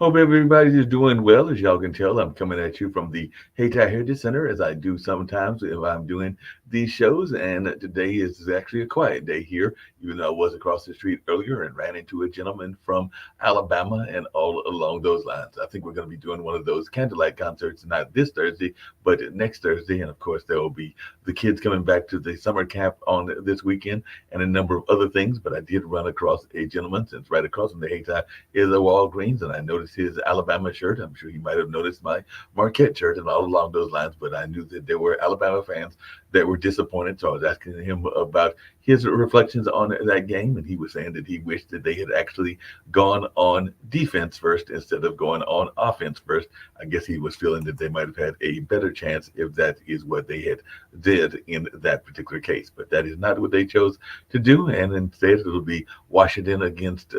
Hope everybody's doing well. As y'all can tell, I'm coming at you from the Hayti Heritage Center, as I do sometimes if I'm doing these shows. And today is actually a quiet day here, even though I was across the street earlier and ran into a gentleman from Alabama and all along those lines. I think we're going to be doing one of those candlelight concerts, not this Thursday, but next Thursday. And of course, there will be the kids coming back to the summer camp on this weekend and a number of other things. But I did run across a gentleman, since right across from the Hayti is a Walgreens, and I noticed his Alabama shirt. I'm sure you might have noticed my Marquette shirt and all along those lines, but I knew that there were Alabama fans that were disappointed. So I was asking him about his reflections on that game, and he was saying that he wished that they had actually gone on defense first instead of going on offense first. I guess he was feeling that they might have had a better chance if that is what they had did in that particular case. But that is not what they chose to do, and instead it'll be Washington against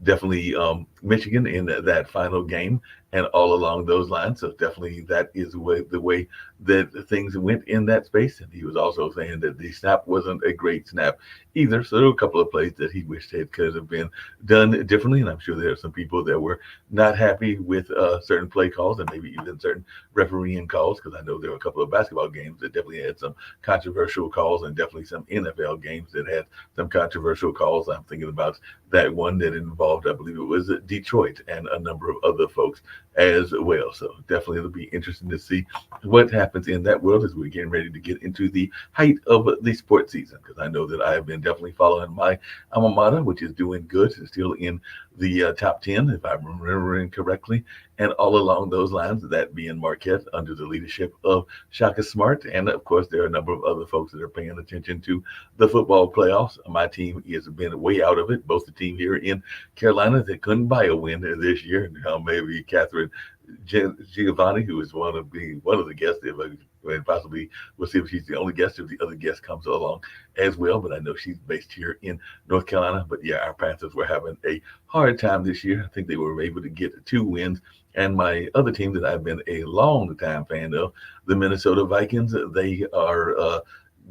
definitely Michigan in that final game and all along those lines. So definitely that is the way that things went in that space. And he was also saying that the snap wasn't a great snap either. So there were a couple of plays that he wished it could have been done differently. And I'm sure there are some people that were not happy with certain play calls and maybe even certain refereeing calls, because I know there were a couple of basketball games that definitely had some controversial calls, and definitely some NFL games that had some controversial calls. I'm thinking about that one that involved, I believe it was Detroit and a number of other folks as well. So definitely it'll be interesting to see what happens in that world as we're getting ready to get into the height of the sports season. Because I know that I have been definitely following my alma mater, which is doing good, it's still in the top 10, if I'm remembering correctly. And all along those lines, that being Marquette under the leadership of Shaka Smart. And of course, there are a number of other folks that are paying attention to the football playoffs. My team has been way out of it. Both the team here in Carolina that couldn't buy a win this year. Now maybe Catherine Giovanni, who is one of the guests, and possibly we'll see if she's the only guest, if the other guest comes along as well. But I know she's based here in North Carolina. But yeah, our Panthers were having a hard time this year. I think they were able to get 2 wins. And my other team that I've been a long time fan of, the Minnesota Vikings, they are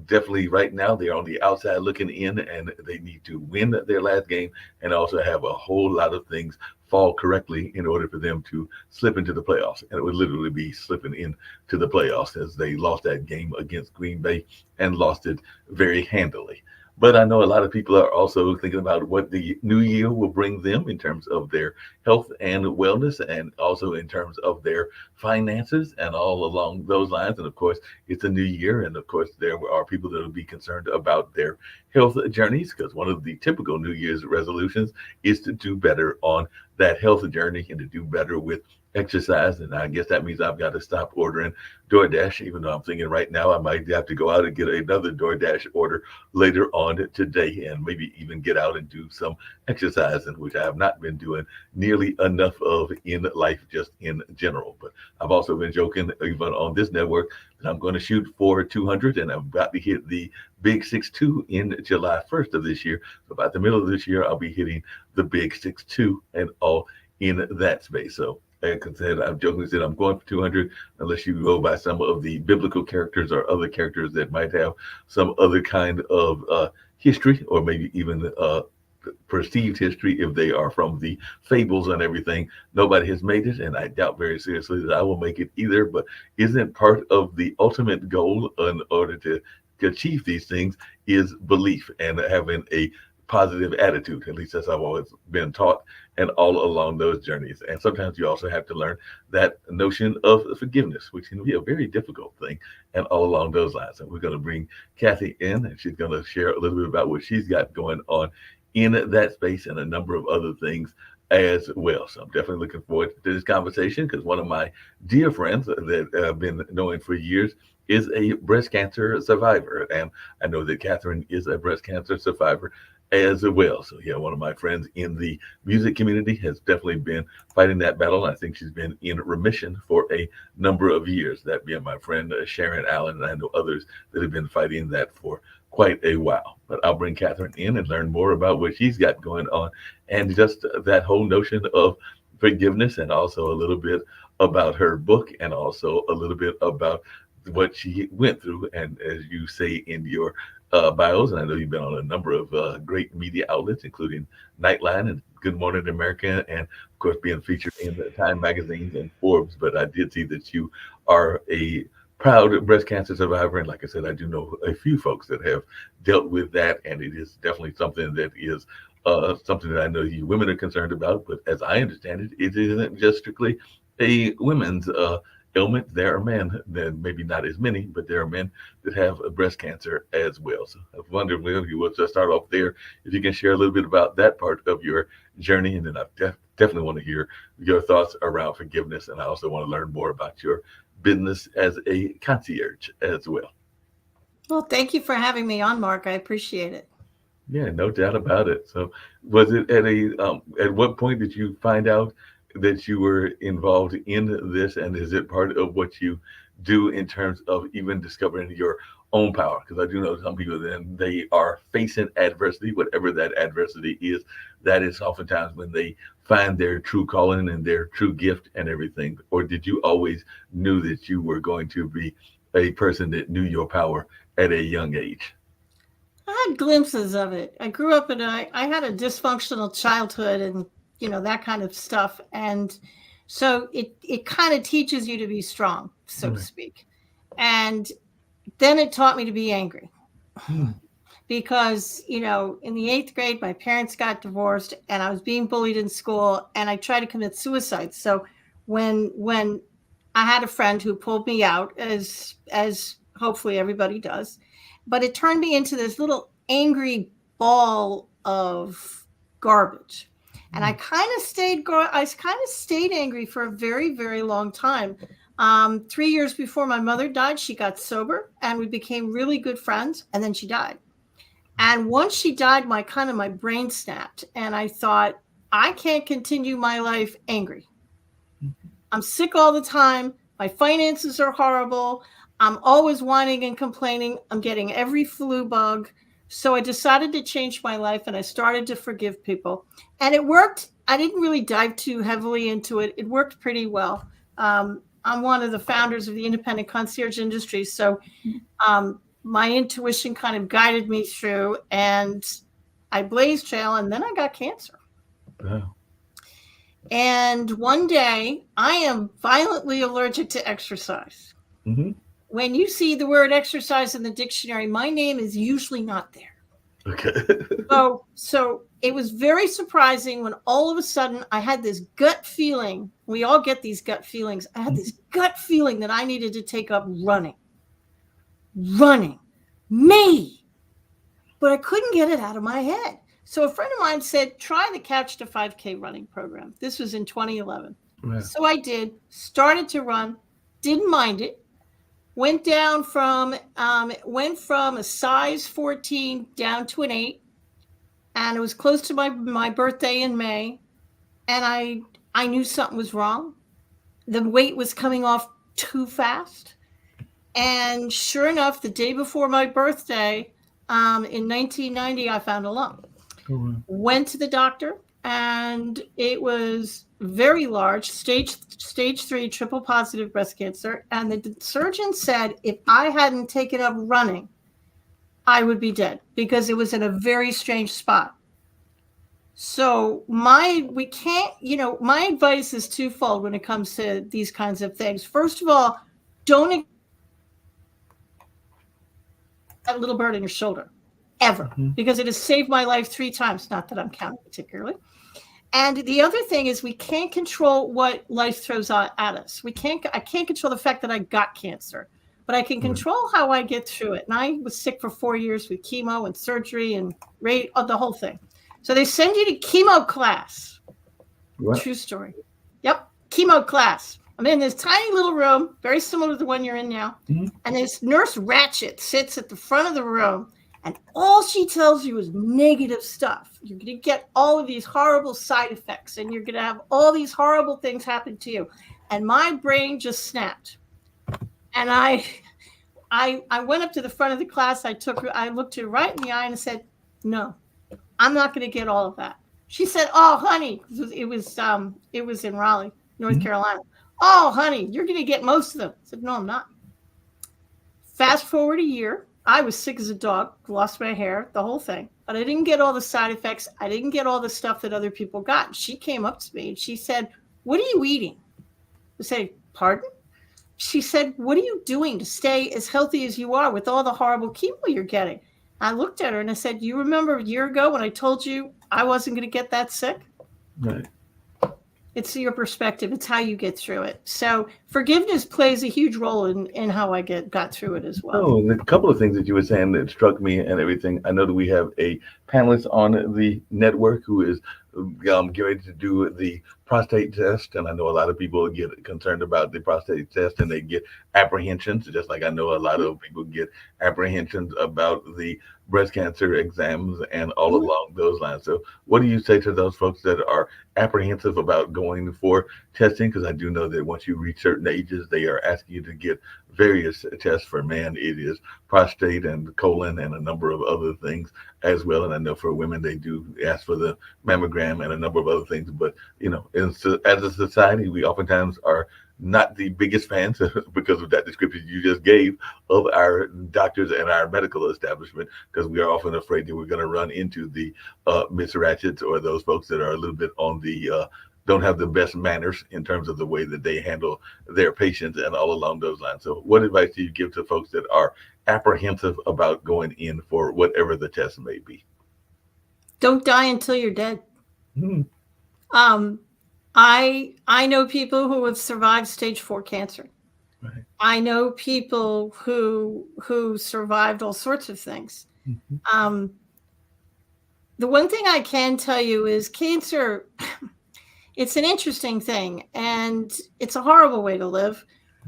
definitely right now they're on the outside looking in, and they need to win their last game and also have a whole lot of things fall correctly in order for them to slip into the playoffs. And it would literally be slipping into the playoffs, as they lost that game against Green Bay and lost it very handily. But I know a lot of people are also thinking about what the new year will bring them in terms of their health and wellness, and also in terms of their finances and all along those lines. And of course, it's a new year. And of course, there are people that will be concerned about their health journeys, because one of the typical New Year's resolutions is to do better on that health journey and to do better with exercise. And I guess that means I've got to stop ordering DoorDash, even though I'm thinking right now I might have to go out and get another DoorDash order later on today, and maybe even get out and do some exercising, which I have not been doing nearly enough of in life, just in general. But I've also been joking, even on this network, that I'm going to shoot for 200, and I'm about to hit the big 6'2" in July 1st of this year. So about the middle of this year, I'll be hitting the big 6'2" and all in that space. So like I said, I've jokingly said I'm going for 200, unless you go by some of the biblical characters or other characters that might have some other kind of history, or maybe even perceived history, if they are from the fables and everything. Nobody has made it, and I doubt very seriously that I will make it either. But isn't part of the ultimate goal in order to achieve these things is belief and having a positive attitude? At least that's how I've always been taught, and all along those journeys. And sometimes you also have to learn that notion of forgiveness, which can be a very difficult thing, and all along those lines. And we're going to bring Kathy in, and she's going to share a little bit about what she's got going on in that space and a number of other things as well. So I'm definitely looking forward to this conversation, because one of my dear friends that I've been knowing for years is a breast cancer survivor. And I know that Catherine is a breast cancer survivor as well. So yeah, one of my friends in the music community has definitely been fighting that battle. I think she's been in remission for a number of years. That being my friend Sharon Allen, and I know others that have been fighting that for quite a while. But I'll bring Catherine in and learn more about what she's got going on, and just that whole notion of forgiveness, and also a little bit about her book, and also a little bit about what she went through. And as you say in your bios, and I know you've been on a number of great media outlets, including Nightline and Good Morning America, and of course being featured in the Time magazines and Forbes. But I did see that you are a proud breast cancer survivor, and like I said, I do know a few folks that have dealt with that, and it is definitely something that is something that I know you women are concerned about. But as I understand it, it isn't just strictly a women's ailment. There are men, then maybe not as many, but there are men that have breast cancer as well. So I wonder if you would just start off there, if you can share a little bit about that part of your journey, and then I definitely want to hear your thoughts around forgiveness, and I also want to learn more about your business as a concierge as well. Well, thank you for having me on, Mark. I appreciate it. Yeah, no doubt about it. So, was it at what point did you find out that you were involved in this, and is it part of what you do in terms of even discovering your own power? Because I do know some people then they are facing adversity, whatever that adversity is. That is oftentimes when they find their true calling and their true gift and everything. Or did you always knew that you were going to be a person that knew your power at a young age? I had glimpses of it. I grew up I had a dysfunctional childhood and, that kind of stuff. And so it kind of teaches you to be strong, so to Right. speak. And then it taught me to be angry Hmm. because, in the eighth grade, my parents got divorced and I was being bullied in school and I tried to commit suicide. So when I had a friend who pulled me out, as hopefully everybody does, but it turned me into this little angry ball of garbage. And I kind of stayed angry for a very, very long time. 3 years before my mother died, she got sober and we became really good friends. And then she died. And once she died, my brain snapped, and I thought, I can't continue my life angry. I'm sick all the time. My finances are horrible. I'm always whining and complaining. I'm getting every flu bug. So I decided to change my life and I started to forgive people. And it worked. I didn't really dive too heavily into it. It worked pretty well. I'm one of the founders of the independent concierge industry. So my intuition kind of guided me through, and I blazed trail, and then I got cancer. Wow. And one day, I am violently allergic to exercise. Hmm. When you see the word exercise in the dictionary, my name is usually not there. Okay. So it was very surprising when all of a sudden I had this gut feeling. We all get these gut feelings. I had this gut feeling that I needed to take up running, me, but I couldn't get it out of my head. So a friend of mine said, try the Couch to 5K running program. This was in 2011. Wow. So I did, started to run, didn't mind it, went from a size 14 down to an 8, and it was close to my birthday in May, and I knew something was wrong. The weight was coming off too fast. And sure enough, the day before my birthday, in 1990, I found a lump. Oh, wow. Went to the doctor, and it was very large, stage 3 triple positive breast cancer. And the surgeon said if I hadn't taken up running, I would be dead because it was in a very strange spot. So we can't, my advice is twofold when it comes to these kinds of things. First of all, don't that little bird on your shoulder ever, Mhm. because it has saved my life 3 times. Not that I'm counting particularly. And the other thing is we can't control what life throws at us. I can't control the fact that I got cancer, but I can Right. control how I get through it. And I was sick for 4 years with chemo and surgery and the whole thing. So they send you to chemo class. Right. True story. Yep. Chemo class. I'm in this tiny little room, very similar to the one you're in now. Mhm. And this nurse Ratchet sits at the front of the room, and all she tells you is negative stuff. You're going to get all of these horrible side effects, and you're going to have all these horrible things happen to you. And my brain just snapped. And I went up to the front of the class. I looked her right in the eye and I said, no, I'm not going to get all of that. She said, oh, honey, it was in Raleigh, North Mhm. Carolina. Oh, honey, you're going to get most of them. I said, no, I'm not. Fast forward a year, I was sick as a dog, lost my hair, the whole thing. But I didn't get all the side effects. I didn't get all the stuff that other people got. She came up to me and she said, "What are you eating?" I said, "Pardon?" She said, "What are you doing to stay as healthy as you are with all the horrible chemo you're getting?" I looked at her and I said, "You remember a year ago when I told you I wasn't going to get that sick?" Right. It's your perspective. It's how you get through it. So forgiveness plays a huge role in how I got through it as well. Oh, and a couple of things that you were saying that struck me and everything. I know that we have a panelist on the network who is getting ready to do the prostate test, and I know a lot of people get concerned about the prostate test and they get apprehensions, just like I know a lot of people get apprehensions about the breast cancer exams and all Mhm. along those lines. So, what do you say to those folks that are apprehensive about going for testing? Because I do know that once you reach certain ages, they are asking you to get various tests. For men, it is prostate and colon and a number of other things as well. And I know for women, they do ask for the mammogram and a number of other things. But, as a society, we oftentimes are not the biggest fans because of that description you just gave of our doctors and our medical establishment, because we are often afraid that we're going to run into the Miss Ratchets or those folks that are a little bit on the don't have the best manners in terms of the way that they handle their patients and all along those lines. So what advice do you give to folks that are apprehensive about going in for whatever the test may be? Don't die until you're dead. Hmm. I know people who have survived stage 4 cancer. Right. I know people who survived all sorts of things. Mhm. The one thing I can tell you is cancer, it's an interesting thing and it's a horrible way to live.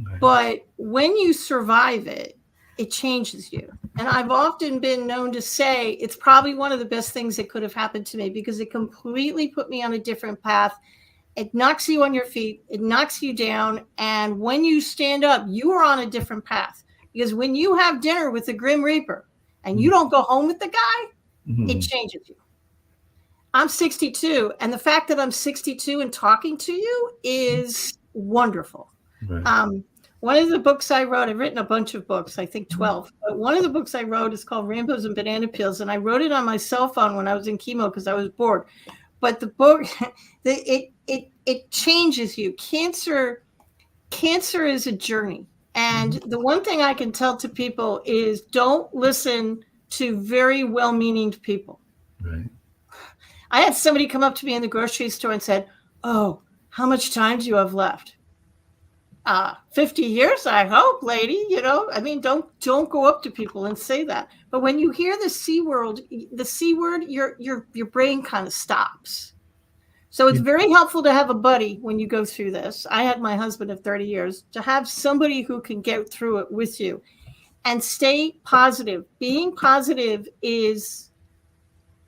Right. But when you survive it, it changes you. And I've often been known to say it's probably one of the best things that could have happened to me because it completely put me on a different path. It knocks you on your feet, it knocks you down. And when you stand up, you are on a different path. Because when you have dinner with the Grim Reaper and you don't go home with the guy, Mhm. it changes you. I'm 62, and the fact that I'm 62 and talking to you is wonderful. Right. One of the books I wrote, I've written a bunch of books, I think 12, but one of the books I wrote is called Rainbows and Banana Peels, and I wrote it on my cell phone when I was in chemo because I was bored. But the book, it changes you. Cancer is a journey. And the one thing I can tell to people is don't listen to very well-meaning people. Right. I had somebody come up to me in the grocery store and said, "Oh, how much time do you have left?" 50 years, I hope, lady. I mean, don't go up to people and say that. But when you hear the C word, your brain kind of stops. So it's very helpful to have a buddy when you go through this. I had my husband of 30 years, to have somebody who can get through it with you and stay positive. Being positive is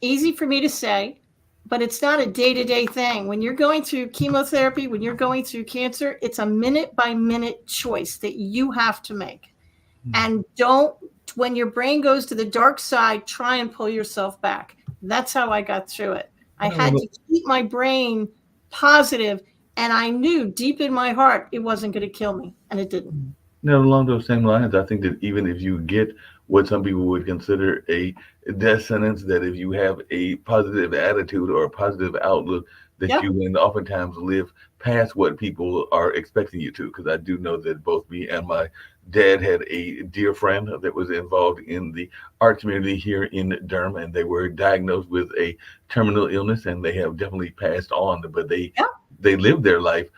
easy for me to say, but it's not a day-to-day thing. When you're going through chemotherapy, when you're going through cancer, it's a minute-by-minute choice that you have to make. And don't, when your brain goes to the dark side, try and pull yourself back. That's how I got through it. I had to keep my brain positive, and I knew deep in my heart it wasn't going to kill me, and it didn't. Now, along those same lines, I think that even if you get what some people would consider a death sentence, that if you have a positive attitude or a positive outlook, that Yep. you can oftentimes live past what people are expecting you to. Because I do know that both me and my dad had a dear friend that was involved in the art community here in Durham, and they were diagnosed with a terminal illness, and they have definitely passed on. But they Yep. they lived their life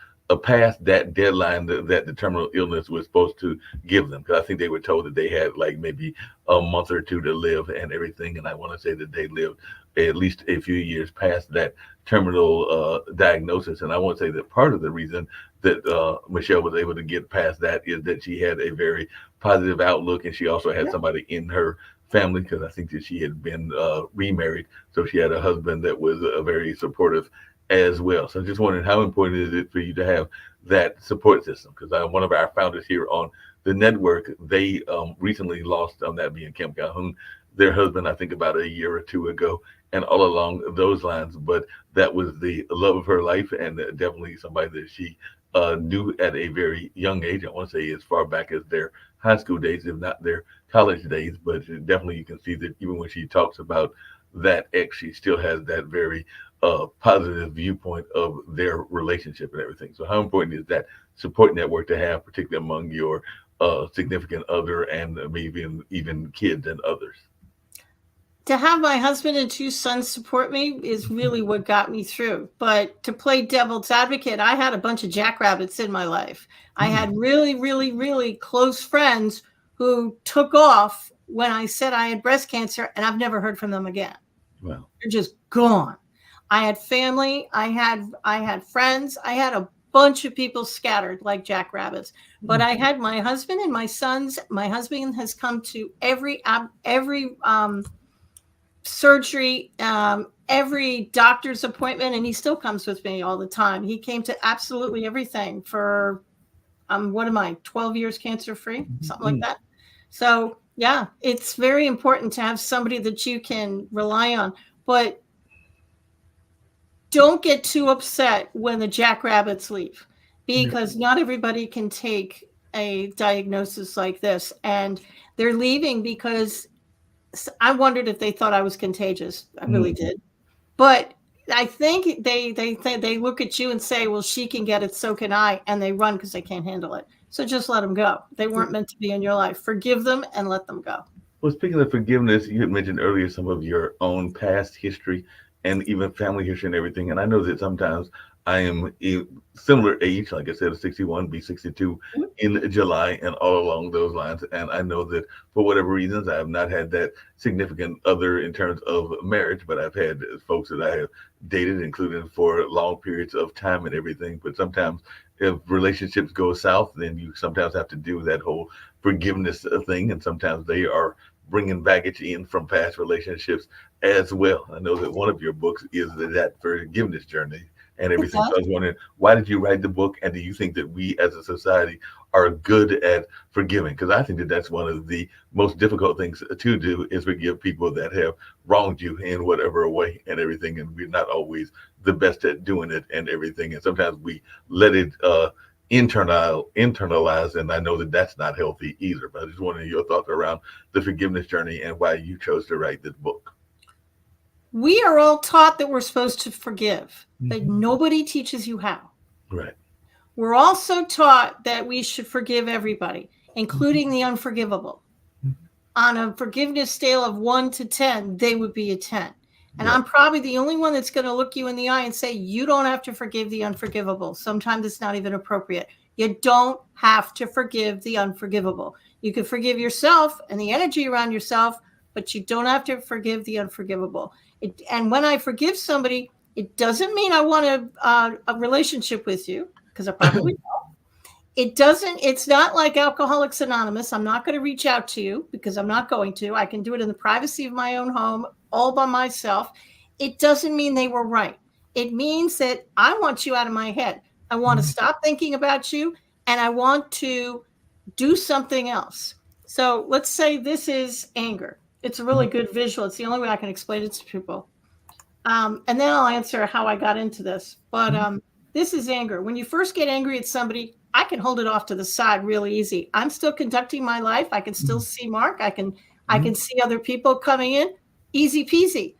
past that deadline that the terminal illness was supposed to give them. Because I think they were told that they had like maybe a month or two to live and everything. And I want to say that they lived at least a few years past that terminal diagnosis. And I want to say that part of the reason that Michelle was able to get past that is that she had a very positive outlook, and she also had Yep. somebody in her family, because I think that she had been remarried, so she had a husband that was very supportive as well. So just wondering, how important is it for you to have that support system? Because one of our founders here on the network, they recently lost, on that being Kim Calhoun, their husband, I think about a year or two ago, and all along those lines. But that was the love of her life, and definitely somebody that she knew at a very young age. I want to say as far back as their high school days, if not their college days. But definitely you can see that even when she talks about that ex, she still has that very positive viewpoint of their relationship and everything. So how important is that support network to have, particularly among your significant other and maybe even kids and others? To have my husband and two sons support me is really what got me through. But to play devil's advocate, I had a bunch of jackrabbits in my life. I had really, really, really close friends who took off when I said I had breast cancer, and I've never heard from them again. Well, They're just gone. I had family, I had friends, I had a bunch of people scattered like jackrabbits. But I had my husband and my sons. My husband has come to every surgery, every doctor's appointment, and he still comes with me all the time. He came to absolutely everything for what am I, 12 years cancer free, something like that. So yeah, it's very important to have somebody that you can rely on, but don't get too upset when the jackrabbits leave, because not everybody can take a diagnosis like this, and they're leaving because I wondered if they thought I was contagious. I really did. But I think they look at you and say, well, she can get it, so can I. And they run because they can't handle it. So just let them go. They weren't meant to be in your life. Forgive them and let them go. Well, speaking of forgiveness, you had mentioned earlier some of your own past history and even family history and everything. And I know that sometimes I am a similar age, like I said, 61, be 62 in July, and all along those lines. And I know that for whatever reasons, I have not had that significant other in terms of marriage, but I've had folks that I have dated, including for long periods of time and everything. But sometimes if relationships go south, then you sometimes have to do that whole forgiveness thing. And sometimes they are bringing baggage in from past relationships as well. I know that one of your books is that forgiveness journey and everything. So I was wondering, why did you write the book? And do you think that we as a society are good at forgiving? Because I think that that's one of the most difficult things to do, is forgive people that have wronged you in whatever way and everything. And we're not always the best at doing it and everything. And sometimes we let it internalize, and I know that that's not healthy either. But I just wanted your thoughts around the forgiveness journey and why you chose to write this book. We are all taught that we're supposed to forgive, but nobody teaches you how. Right. We're also taught that we should forgive everybody, including the unforgivable. On a forgiveness scale of 1 to 10, they would be a 10. And I'm probably the only one that's going to look you in the eye and say, you don't have to forgive the unforgivable. Sometimes it's not even appropriate. You don't have to forgive the unforgivable. You can forgive yourself and the energy around yourself, but you don't have to forgive the unforgivable. And when I forgive somebody, it doesn't mean I want a relationship with you, because I probably don't. It's not like Alcoholics Anonymous. I'm not going to reach out to you, because I'm not going to. I can do it in the privacy of my own home, all by myself. It doesn't mean they were right. It means that I want you out of my head. I want to stop thinking about you, and I want to do something else. So let's say this is anger. It's a really good visual. It's the only way I can explain it to people. And then I'll answer how I got into this. But this is anger. When you first get angry at somebody, I can hold it off to the side really easy. I'm still conducting my life. I can still see Mark. I can see other people coming in. Easy peasy.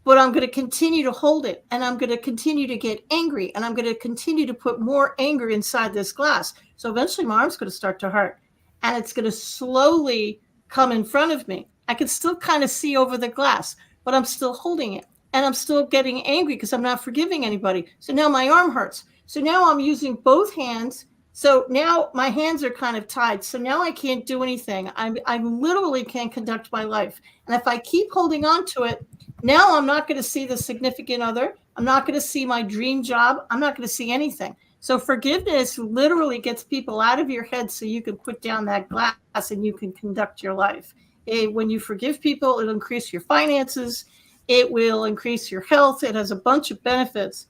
But I'm going to continue to hold it, and I'm going to continue to get angry, and I'm going to continue to put more anger inside this glass. So eventually my arm's going to start to hurt, and it's going to slowly come in front of me. I can still kind of see over the glass, but I'm still holding it, and I'm still getting angry because I'm not forgiving anybody. So now my arm hurts. So now I'm using both hands. So now my hands are kind of tied. So now I can't do anything. I literally can't conduct my life. And if I keep holding on to it, now I'm not going to see the significant other. I'm not going to see my dream job. I'm not going to see anything. So forgiveness literally gets people out of your head so you can put down that glass and you can conduct your life. When you forgive people, it'll increase your finances. It will increase your health. It has a bunch of benefits.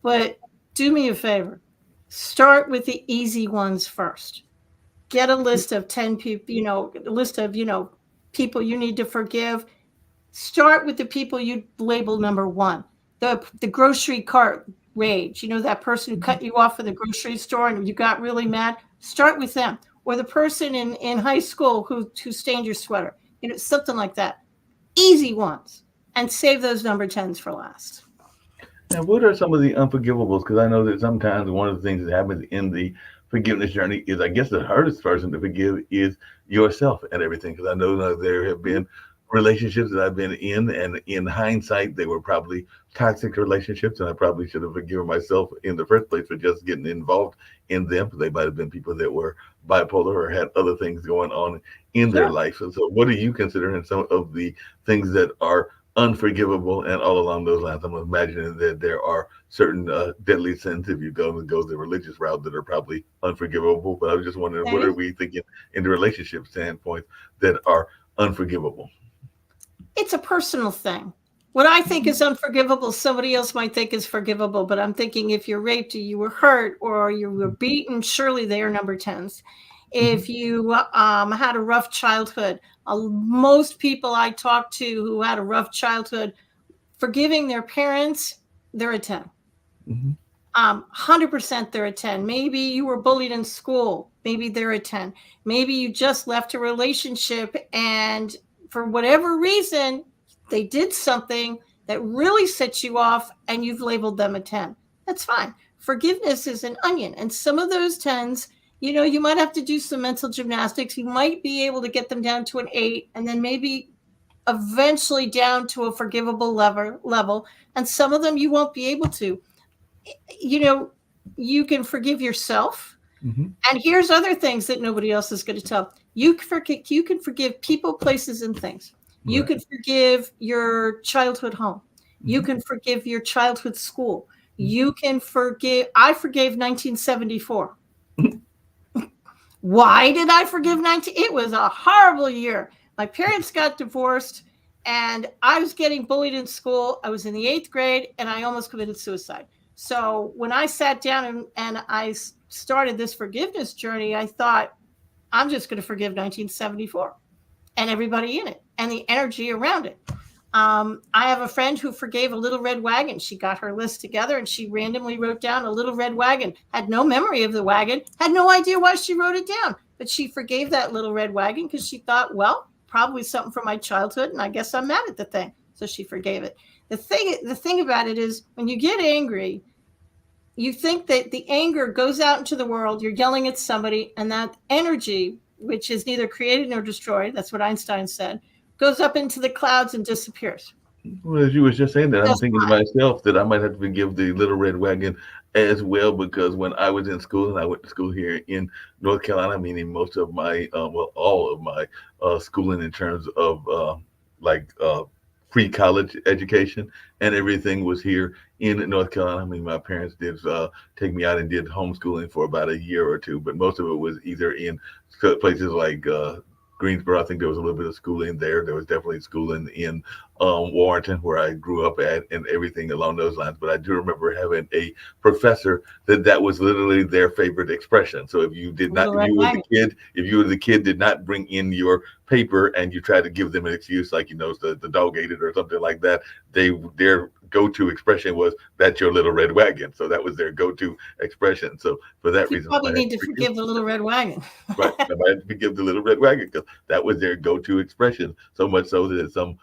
But do me a favor. Start with the easy ones first. Get a list of 10 people, a list of, people you need to forgive. Start with the people you label number 1. The grocery cart rage. That person who cut you off at the grocery store and you got really mad. Start with them. or the person in high school who stained your sweater, something like that. Easy ones, and save those number 10s for last. Now, what are some of the unforgivables? Because I know that sometimes one of the things that happens in the forgiveness journey is, I guess, the hardest person to forgive is yourself and everything. Because I know that there have been relationships that I've been in, and in hindsight, they were probably toxic relationships, and I probably should have forgiven myself in the first place for just getting involved in them. They might have been people that were bipolar or had other things going on in their Sure. life. And so, what do you consider in some of the things that are unforgivable, and all along those lines? I'm imagining that there are certain deadly sins, if you go the religious route, that are probably unforgivable. But I was just wondering, what are Okay. we thinking in the relationship standpoint that are unforgivable? It's a personal thing. What I think is unforgivable, somebody else might think is forgivable. But I'm thinking, if you're raped, or you were hurt, or you were beaten, surely they are number 10s. Mhm. If you had a rough childhood, most people I talk to who had a rough childhood, forgiving their parents, they're a 10. Mhm. 100% they're a 10. Maybe you were bullied in school. Maybe they're a 10. Maybe you just left a relationship, and for whatever reason, they did something that really set you off, and you've labeled them a 10. That's fine. Forgiveness is an onion. And some of those 10s, you might have to do some mental gymnastics. You might be able to get them down to an 8, and then maybe eventually down to a forgivable level. And some of them you won't be able to. you know, you can forgive yourself. Mhm. And here's other things that nobody else is going to tell. You can forgive people, places, and things. You Right. can forgive your childhood home. You Mhm. can forgive your childhood school. You can forgive. I forgave 1974. Why did I forgive 19? It was a horrible year. My parents got divorced, and I was getting bullied in school. I was in the 8th grade, and I almost committed suicide. So when I sat down and I started this forgiveness journey, I thought, I'm just going to forgive 1974 and everybody in it and the energy around it. I have a friend who forgave a little red wagon. She got her list together and she randomly wrote down a little red wagon, had no memory of the wagon, had no idea why she wrote it down, but she forgave that little red wagon because she thought, well, probably something from my childhood, and I guess I'm mad at the thing. So she forgave it. The thing about it is, when you get angry, you think that the anger goes out into the world, you're yelling at somebody, and that energy, which is neither created nor destroyed, that's what Einstein said, goes up into the clouds and disappears. Well, as you was just saying that, I'm Just thinking to myself that I might have to forgive the Little Red Wagon as well, because when I was in school, and I went to school here in North Carolina, meaning most of my, well, all of my schooling in terms of like pre-college education and everything was here in North Carolina. I mean, my parents did take me out and did homeschooling for about a year or two, but most of it was either in places like Greensboro. I think there was a little bit of schooling there. There was definitely schooling in Warrenton, where I grew up at, and everything along those lines. But I do remember having a professor that was literally their favorite expression. So if you did not, little red wagon. if you were the kid, did not bring in your paper, and you tried to give them an excuse, like, the dog ate it or something like that, their go-to expression was, "That's your little red wagon." So that was their go-to expression. So for that You reason, I probably had need to to forgive. forgive the little red wagon. Right. I might have to forgive the little red wagon, because that was their go-to expression. So much so that some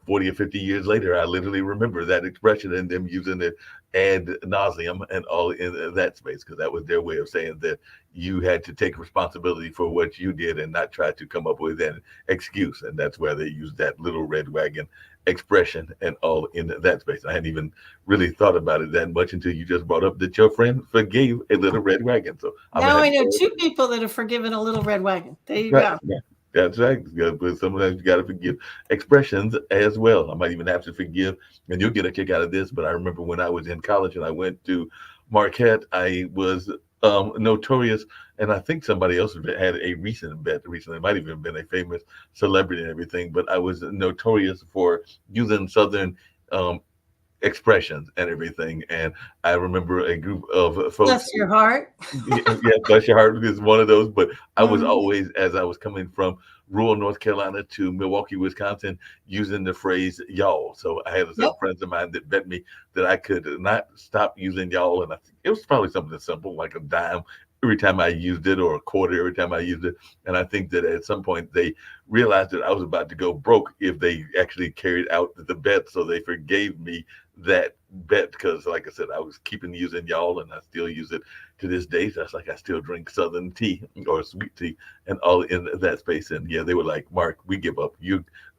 40 or 50 years later, I literally remember that expression and them using it ad nauseum and all in that space, because that was their way of saying that you had to take responsibility for what you did and not try to come up with an excuse. And that's where they used that little red wagon expression and all in that space. I hadn't even really thought about it that much until you just brought up that your friend forgave a little red wagon. So I'm gonna Now have I to know go. 2 people that have forgiven a little red wagon. There you Right. go. Yeah. That's right. But sometimes you got to forgive expressions as well. I might even have to forgive, and you'll get a kick out of this. But I remember when I was in college and I went to Marquette, I was notorious, and I think somebody else had a recent bet recently. It might even have been a famous celebrity and everything. But I was notorious for using Southern um, expressions and everything. And I remember a group of folks. Bless your heart. Yeah, yeah, bless your heart is one of those. But I was Mhm. always, as I was coming from rural North Carolina to Milwaukee, Wisconsin, using the phrase y'all. So I had Yep. some friends of mine that bet me that I could not stop using y'all. And I think it was probably something simple, like a dime every time I used it, or a quarter every time I used it. And I think that at some point they realized that I was about to go broke if they actually carried out the bet. So they forgave me that bet because, like I said, I was keeping using y'all, and I still use it to this day. So that's like I still drink Southern tea or sweet tea and all in that space. And yeah, they were like, Mark, we give up.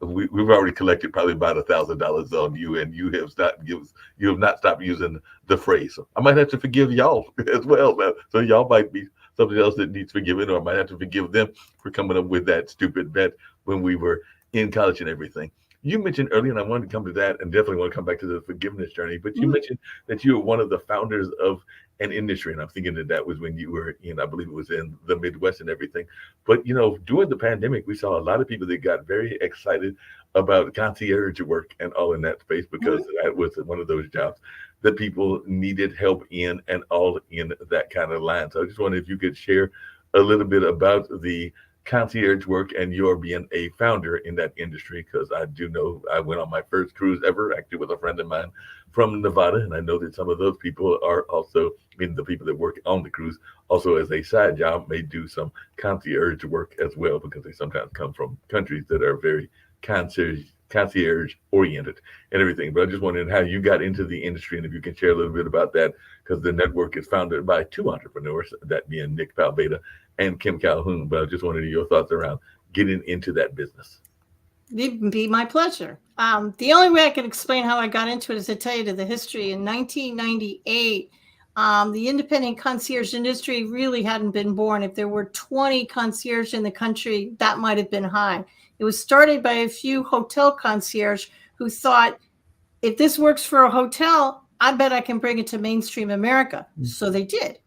We've already collected probably about $1,000 on you, and you have not stopped using the phrase. So I might have to forgive y'all as well. So y'all might be something else that needs forgiving, or I might have to forgive them for coming up with that stupid bet when we were in college and everything. You mentioned earlier, and I wanted to come to that, and definitely want to come back to the forgiveness journey. But you mentioned that you were one of the founders of an industry, and I'm thinking that was when you were in, I believe it was in the Midwest and everything. But during the pandemic, we saw a lot of people that got very excited about concierge work and all in that space because that was one of those jobs that people needed help in, and all in that kind of line. So I just wondered if you could share a little bit about the concierge work and your being a founder in that industry, because I do know I went on my first cruise ever actually with a friend of mine from Nevada, and I know that some of those people are also, I mean, the people that work on the cruise also as a side job may do some concierge work as well, because they sometimes come from countries that are very concierge oriented and everything. But I just wondered how you got into the industry, and if you can share a little bit about that, because the network is founded by two entrepreneurs, that being Nick Palbeda and Kim Calhoun. But I just wanted your thoughts around getting into that business. It'd be my pleasure. The only way I can explain how I got into it is to tell you the history. In 1998, the independent concierge industry really hadn't been born. If there were 20 concierge in the country, that might have been high. It was started by a few hotel concierge who thought, if this works for a hotel, I bet I can bring it to mainstream America. So they did.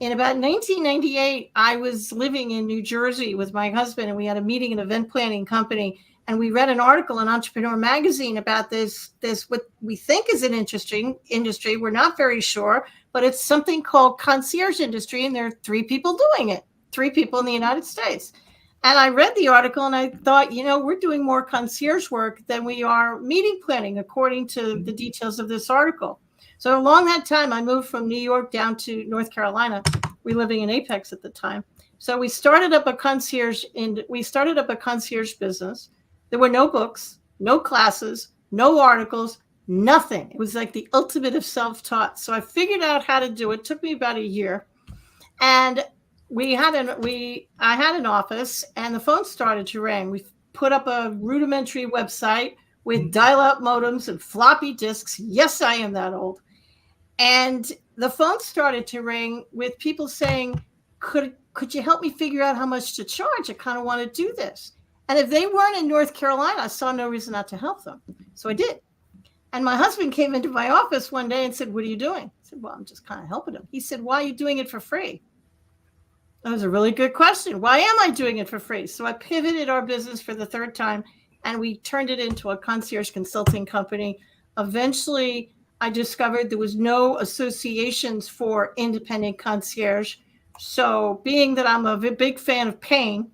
In about 1998, I was living in New Jersey with my husband, and we had a meeting in an event planning company. And we read an article in Entrepreneur Magazine about this what we think is an interesting industry. We're not very sure, but it's something called concierge industry, and there are 3 people doing it, 3 people in the United States. And I read the article and I thought, we're doing more concierge work than we are meeting planning, according to the details of this article. So along that time, I moved from New York down to North Carolina. We were living in Apex at the time. So we started up a concierge business. There were no books, no classes, no articles, nothing. It was like the ultimate of self-taught. So I figured out how to do it. It took me about a year. And I had an office, and the phone started to ring. We put up a rudimentary website with dial-up modems and floppy disks. Yes, I am that old. And the phone started to ring with people saying, could you help me figure out how much to charge? I kind of want to do this. And if they weren't in North Carolina, I saw no reason not to help them. So I did. And my husband came into my office one day and said, "What are you doing?" I said, "Well, I'm just kind of helping him." He said, "Why are you doing it for free?" That was a really good question. Why am I doing it for free? So I pivoted our business for the 3rd time, and we turned it into a concierge consulting company. Eventually, I discovered there was no associations for independent concierge. So being that I'm a big fan of pain,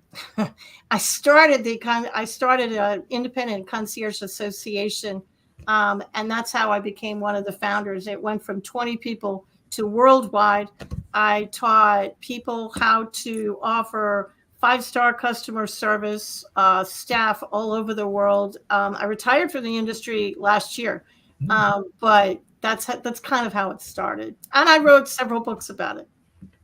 I started an independent concierge association. And that's how I became one of the founders. It went from 20 people to worldwide. I taught people how to offer 5-star customer service, staff all over the world. I retired from the industry last year, but that's kind of how it started. And I wrote several books about it.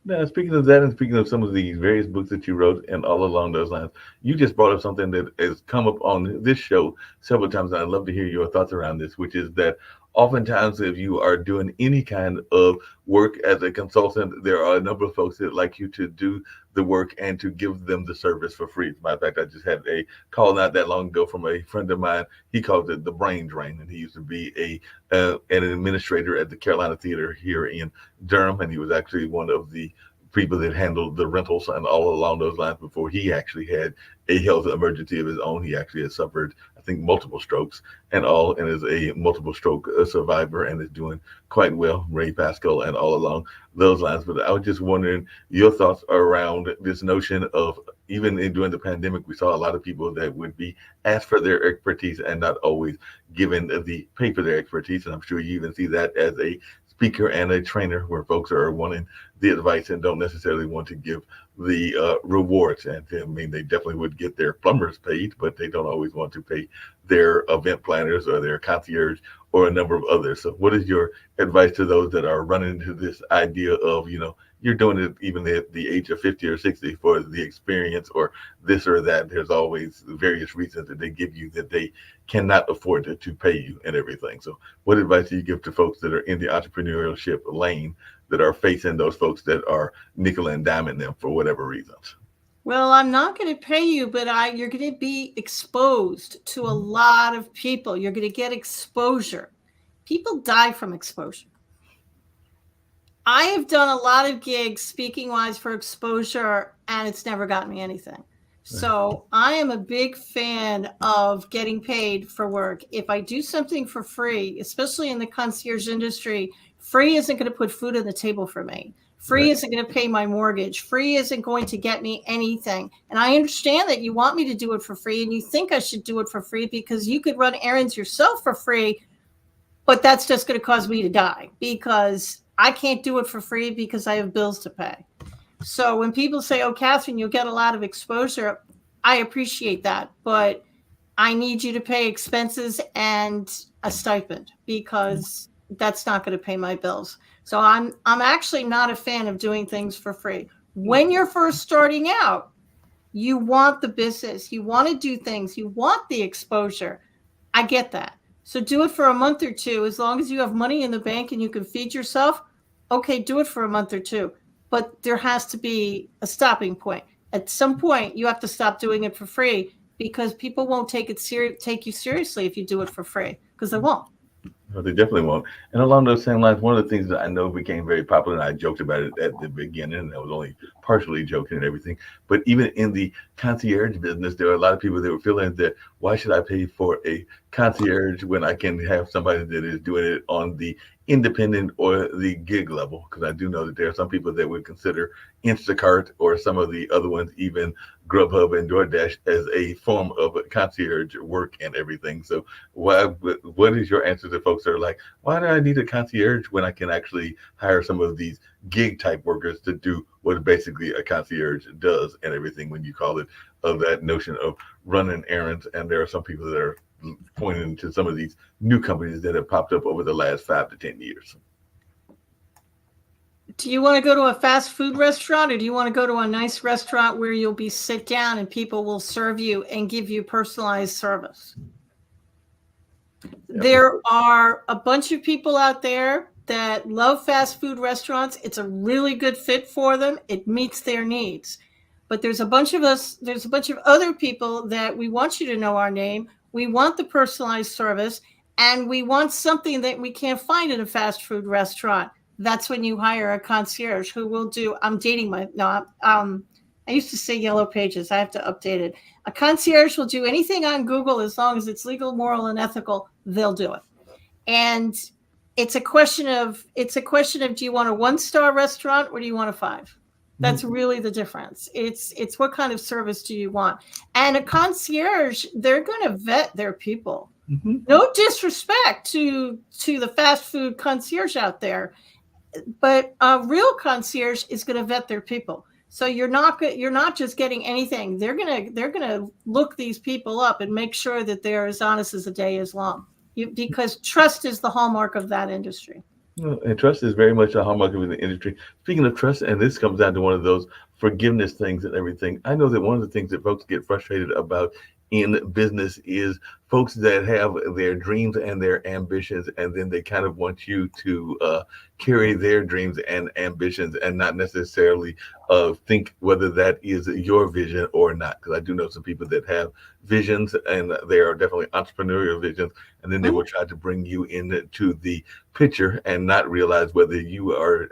Now, speaking of that, and speaking of some of the various books that you wrote and all along those lines, you just brought up something that has come up on this show several times, and I'd love to hear your thoughts around this, which is that oftentimes if you are doing any kind of work as a consultant, there are a number of folks that like you to do the work and to give them the service for free. As a matter of fact, I just had a call not that long ago from a friend of mine. He calls it the brain drain, and he used to be an administrator at the Carolina Theater here in Durham, and he was actually one of the people that handled the rentals and all along those lines before he actually had a health emergency of his own. He actually has suffered, I think, multiple strokes and is a multiple stroke survivor and is doing quite well, Ray Pascal and all along those lines. But I was just wondering your thoughts around this notion of, even during the pandemic, we saw a lot of people that would be asked for their expertise and not always given the pay for their expertise. And I'm sure you even see that as a speaker and a trainer where folks are wanting the advice and don't necessarily want to give the rewards. And I mean, they definitely would get their plumbers paid, but they don't always want to pay their event planners or their concierge or a number of others. So what is your advice to those that are running into this idea of, you're doing it even at the age of 50 or 60 for the experience or this or that? There's always various reasons that they give you that they cannot afford to pay you and everything. So what advice do you give to folks that are in the entrepreneurship lane that are facing those folks that are nickel and diming them for whatever reasons? Well, I'm not going to pay you, but you're going to be exposed to a lot of people. You're going to get exposure. People die from exposure. I have done a lot of gigs speaking wise for exposure, and it's never gotten me anything. So I am a big fan of getting paid for work. If I do something for free, especially in the concierge industry, free isn't going to put food on the table for me. Free isn't going to pay my mortgage. Free isn't going to get me anything. And I understand that you want me to do it for free, and you think I should do it for free because you could run errands yourself for free, but that's just going to cause me to die because I can't do it for free because I have bills to pay. So when people say, oh, Catherine, you'll get a lot of exposure, I appreciate that, but I need you to pay expenses and a stipend because that's not going to pay my bills. So I'm actually not a fan of doing things for free. When you're first starting out, you want the business, you want to do things, you want the exposure. I get that. So do it for a month or two. As long as you have money in the bank and you can feed yourself, okay, do it for a month or two. But there has to be a stopping point. At some point, you have to stop doing it for free because people won't take you seriously if you do it for free, because they won't. No, they definitely won't. And along those same lines, one of the things that I know became very popular, and I joked about it at the beginning, and I was only partially joking and everything, but even in the concierge business, there are a lot of people that were feeling that, why should I pay for a concierge when I can have somebody that is doing it on the independent or the gig level? Because I do know that there are some people that would consider Instacart or some of the other ones, even Grubhub and DoorDash, as a form of concierge work and everything. So what is your answer to folks that are like, why do I need a concierge when I can actually hire some of these gig type workers to do what basically a concierge does and everything, when you call it of that notion of running errands? And there are some people that are pointing to some of these new companies that have popped up over the last 5 to 10 years. Do you want to go to a fast food restaurant, or do you want to go to a nice restaurant where you'll be sit down and people will serve you and give you personalized service? Yep. There are a bunch of people out there that love fast food restaurants. It's a really good fit for them. It meets their needs. But there's a bunch of other people that we want you to know our name. We want the personalized service, and we want something that we can't find in a fast food restaurant. That's when you hire a concierge who will do, I used to say Yellow Pages. I have to update it. A concierge will do anything on Google as long as it's legal, moral, and ethical. They'll do it. And it's a question of, do you want a 1-star restaurant or do you want a 5? That's really the difference. It's what kind of service do you want? And a concierge, they're going to vet their people. Mm-hmm. No disrespect to the fast food concierge out there, but a real concierge is going to vet their people. So you're not just getting anything. They're gonna look these people up and make sure that they're as honest as the day is long. Because trust is the hallmark of that industry. And trust is very much a hallmark of the industry. Speaking of trust, and this comes down to one of those forgiveness things and everything. I know that one of the things that folks get frustrated about in business is folks that have their dreams and their ambitions, and then they kind of want you to carry their dreams and ambitions and not necessarily think whether that is your vision or not. Because I do know some people that have visions, and they are definitely entrepreneurial visions, and then they will try to bring you into the picture and not realize whether you are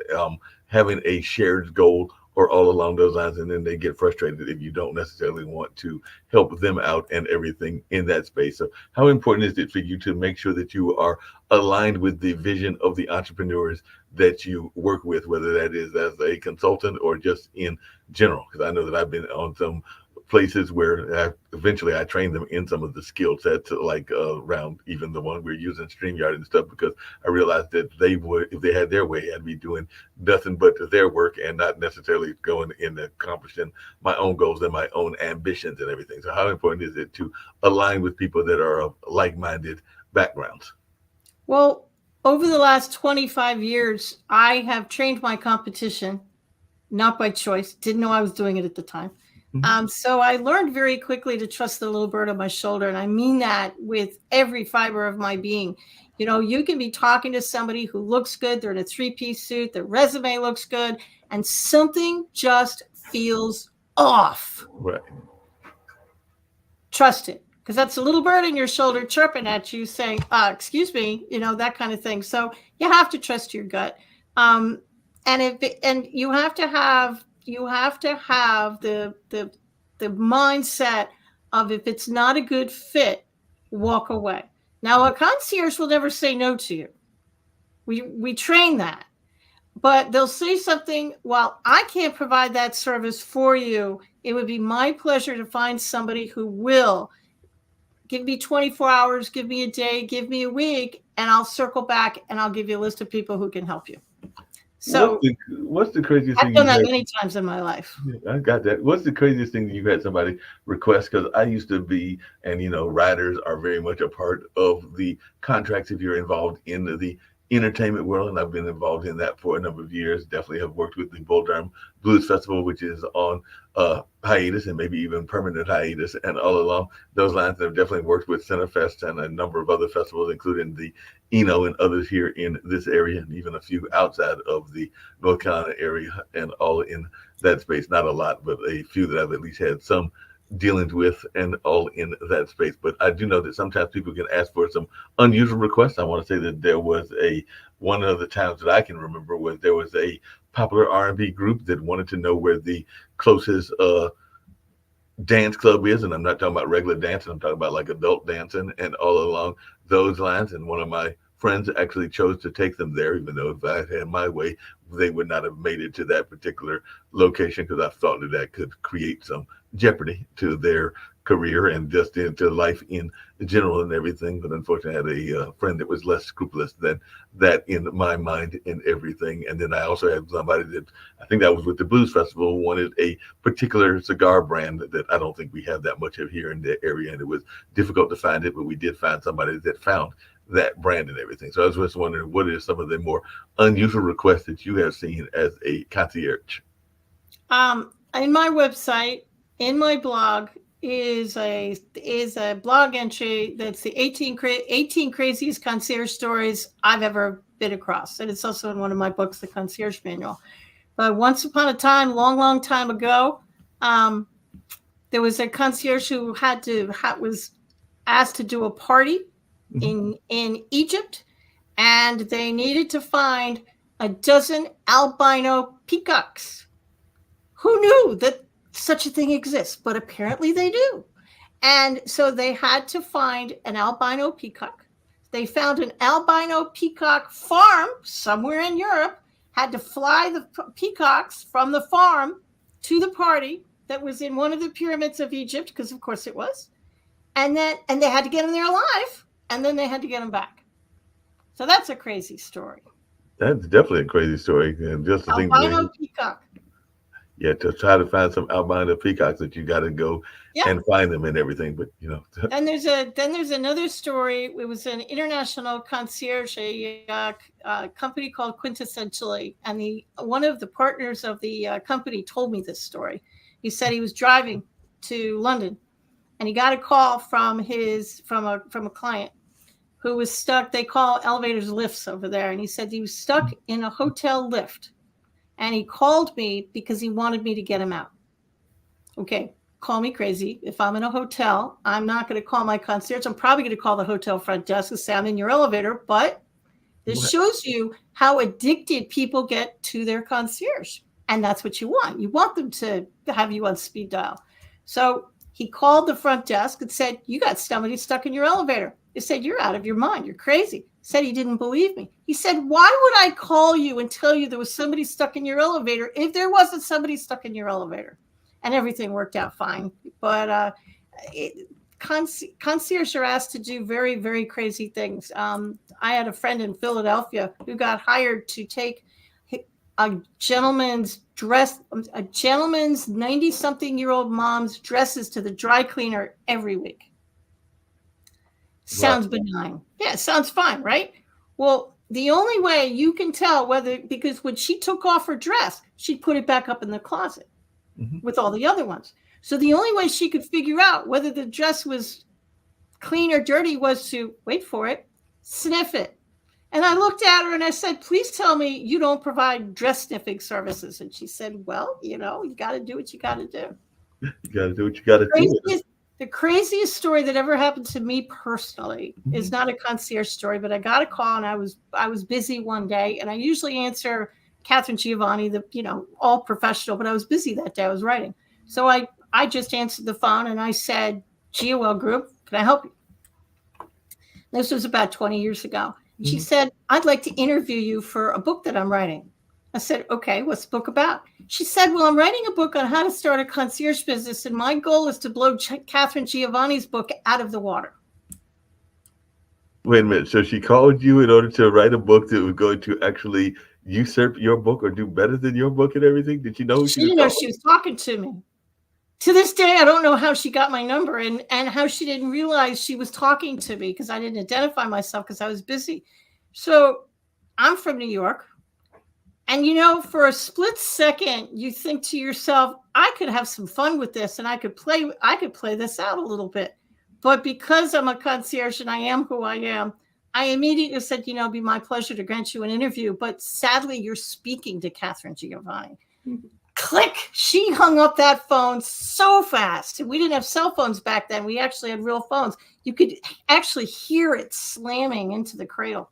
having a shared goal or all along those lines, and then they get frustrated if you don't necessarily want to help them out and everything in that space. So how important is it for you to make sure that you are aligned with the vision of the entrepreneurs that you work with, whether that is as a consultant or just in general? Because I know that I've been on some places where eventually I trained them in some of the skill sets, like around even the one we're using StreamYard and stuff, because I realized that they would, if they had their way, I'd be doing nothing but their work and not necessarily going in accomplishing my own goals and my own ambitions and everything. So how important is it to align with people that are of like-minded backgrounds? Well, over the last 25 years, I have trained my competition, not by choice, didn't know I was doing it at the time. So I learned very quickly to trust the little bird on my shoulder. And I mean that with every fiber of my being. You know, you can be talking to somebody who looks good. They're in a 3-piece suit. Their resume looks good. And something just feels off. Right. Trust it. Because that's a little bird in your shoulder chirping at you saying, excuse me, you know, that kind of thing. So you have to trust your gut. And you have to have the mindset of, if it's not a good fit, walk away. Now, a concierge will never say no to you. We train that, but they'll say something, well, I can't provide that service for you. It would be my pleasure to find somebody who will. Give me 24 hours, give me a day, give me a week, and I'll circle back and I'll give you a list of people who can help you. So what's the craziest thing? I've done that many times in my life. I got that. What's the craziest thing that you've had somebody request? Because I used to be, and you know, riders are very much a part of the contracts if you're involved in the entertainment world, and I've been involved in that for a number of years. Definitely have worked with the Bull Durham Blues Festival, which is on hiatus and maybe even permanent hiatus, and all along those lines. I've definitely worked with Centerfest and a number of other festivals, including the Eno and others here in this area, and even a few outside of the North Carolina area, and all in that space. Not a lot, but a few that I've at least had some dealings with, and all in that space. But I do know that sometimes people can ask for some unusual requests. I want to say that there was one of the times that I can remember was there was a popular R&B group that wanted to know where the closest dance club is, and I'm not talking about regular dancing, I'm talking about like adult dancing and all along those lines. And one of my friends actually chose to take them there, even though if I had my way, they would not have made it to that particular location, because I thought that could create some jeopardy to their career and just into life in general and everything. But unfortunately, I had a friend that was less scrupulous than that in my mind and everything. And then I also had somebody that, I think that was with the Blues Festival, wanted a particular cigar brand that I don't think we have that much of here in the area, and it was difficult to find it, but we did find somebody that found that brand and everything. So I was just wondering, what are some of the more unusual requests that you have seen as a concierge? In my website, in my blog, is a blog entry that's the 18 craziest concierge stories I've ever been across, and it's also in one of my books, The Concierge Manual. But once upon a time, long time ago, there was a concierge who was asked to do a party in Egypt, and they needed to find a dozen albino peacocks. Who knew that such a thing exists? But apparently they do. And so they had to find an albino peacock. They found an albino peacock farm somewhere in Europe, had to fly the peacocks from the farm to the party that was in one of the pyramids of Egypt, because of course it was. And they had to get them there alive, and then they had to get them back. So that's a crazy story. That's definitely a crazy story. And just to think, albino peacock. Yeah, to try to find some albino peacocks, that you got to go and find them and everything. But you know, then there's another story. It was an international concierge, a company called Quintessentially, and one of the partners of the company told me this story. He said he was driving to London, and he got a call from a client who was stuck. They call elevators lifts over there, and he said he was stuck in a hotel lift. And he called me because he wanted me to get him out. Okay, call me crazy. If I'm in a hotel, I'm not going to call my concierge. I'm probably going to call the hotel front desk and say, I'm in your elevator. But this shows you how addicted people get to their concierge. And that's what you want. You want them to have you on speed dial. So he called the front desk and said, you got somebody stuck in your elevator. They said, you're out of your mind. You're crazy. Said he didn't believe me. He said, why would I call you and tell you there was somebody stuck in your elevator if there wasn't somebody stuck in your elevator? and everything worked out fine. But concierge are asked to do very, very crazy things. I had a friend in Philadelphia who got hired to take a gentleman's 90-something-year-old mom's dresses to the dry cleaner every week. Sounds benign. Yeah, it sounds fine, right? Well, the only way you can tell because when she took off her dress, she'd put it back up in the closet with all the other ones. So the only way she could figure out whether the dress was clean or dirty was to, wait for it, sniff it. And I looked at her and I said, please tell me you don't provide dress sniffing services. And she said, well, you got to do what you got to do. You got to do what you got to do. The craziest story that ever happened to me personally is not a concierge story, but I got a call and I was busy one day, and I usually answer Catherine Giovanni, all professional, but I was busy that day. I was writing. So I just answered the phone and I said, GOL Group, can I help you? This was about 20 years ago. She said, I'd like to interview you for a book that I'm writing. I said, okay, what's the book about? She said, well, I'm writing a book on how to start a concierge business, and my goal is to blow Catherine Giovanni's book out of the water. Wait a minute. So she called you in order to write a book that was going to actually usurp your book or do better than your book and everything? Did you know who she didn't know she was talking to me? To this day, I don't know how she got my number and how she didn't realize she was talking to me, because I didn't identify myself because I was busy. So I'm from New York. And, for a split second, you think to yourself, I could have some fun with this and I could play this out a little bit. But because I'm a concierge and I am who I am, I immediately said, it'd be my pleasure to grant you an interview. But sadly, you're speaking to Catherine Giovanni. Click. She hung up that phone so fast. We didn't have cell phones back then. We actually had real phones. You could actually hear it slamming into the cradle.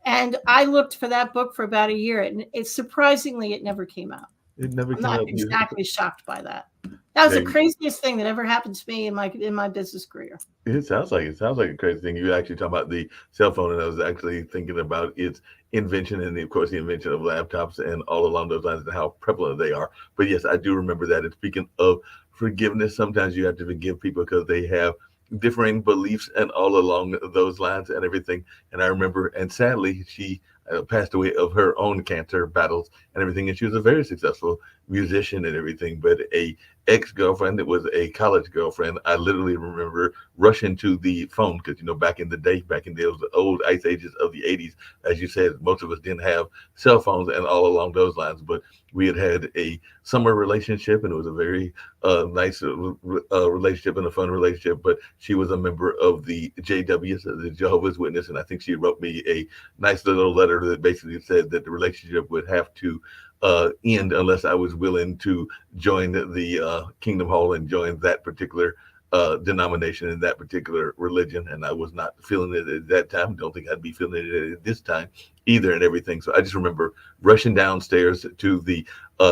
And I looked for that book for about a year, and surprisingly, it never came out. It never I'm came out. not exactly shocked by that. That was the craziest thing that ever happened to me in my business career. It sounds like a crazy thing. You actually talking about the cell phone, and I was actually thinking about its invention and, of course, the invention of laptops and all along those lines and how prevalent they are. But yes, I do remember that. And speaking of forgiveness, sometimes you have to forgive people because they have differing beliefs and all along those lines and everything. And I remember, and sadly, she passed away of her own cancer battles and everything. And she was a very successful musician and everything, but a ex-girlfriend that was a college girlfriend, I literally remember rushing to the phone because, back in those old ice ages of the 80s, as you said, most of us didn't have cell phones and all along those lines, but we had a summer relationship, and it was a very nice relationship and a fun relationship. But she was a member of the JWs, the Jehovah's Witness, and I think she wrote me a nice little letter that basically said that the relationship would have to end unless I was willing to join the Kingdom Hall and join that particular denomination and that particular religion. And I was not feeling it at that time. Don't think I'd be feeling it at this time either and everything. So I just remember rushing downstairs to the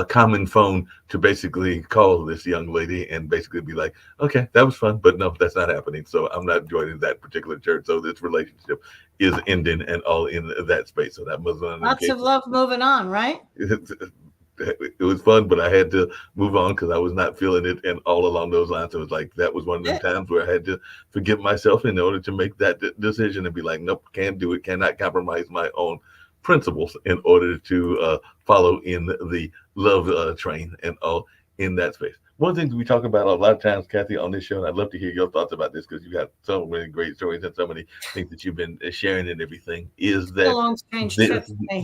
common phone to basically call this young lady and basically be like, okay, that was fun, but no, that's not happening. So I'm not joining that particular church. So this relationship is ending and all in that space. So that was lots of love moving on, right? It was fun, but I had to move on because I was not feeling it. And all along those lines, it was like, that was one of the times where I had to forgive myself in order to make that decision and be like, nope, can't do it. Cannot compromise my own principles in order to follow in the love train and all in that space. One of the things we talk about a lot of times, Kathy, on this show, and I'd love to hear your thoughts about this because you got so many great stories and so many things that you've been sharing and everything, is that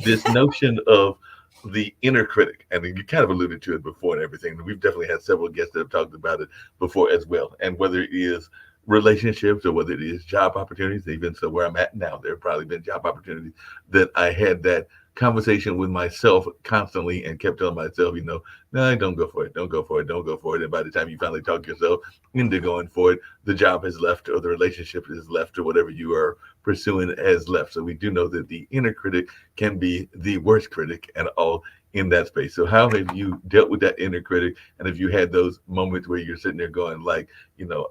this notion of the inner critic, and you kind of alluded to it before and everything. We've definitely had several guests that have talked about it before as well. And whether it is relationships or whether it is job opportunities, even so where I'm at now, there have probably been job opportunities that I had that conversation with myself constantly and kept telling myself, no, don't go for it. Don't go for it. Don't go for it. And by the time you finally talk yourself into going for it, the job has left or the relationship is left or whatever you are pursuing has left. So we do know that the inner critic can be the worst critic and all in that space. So how have you dealt with that inner critic? And if you had those moments where you're sitting there going like,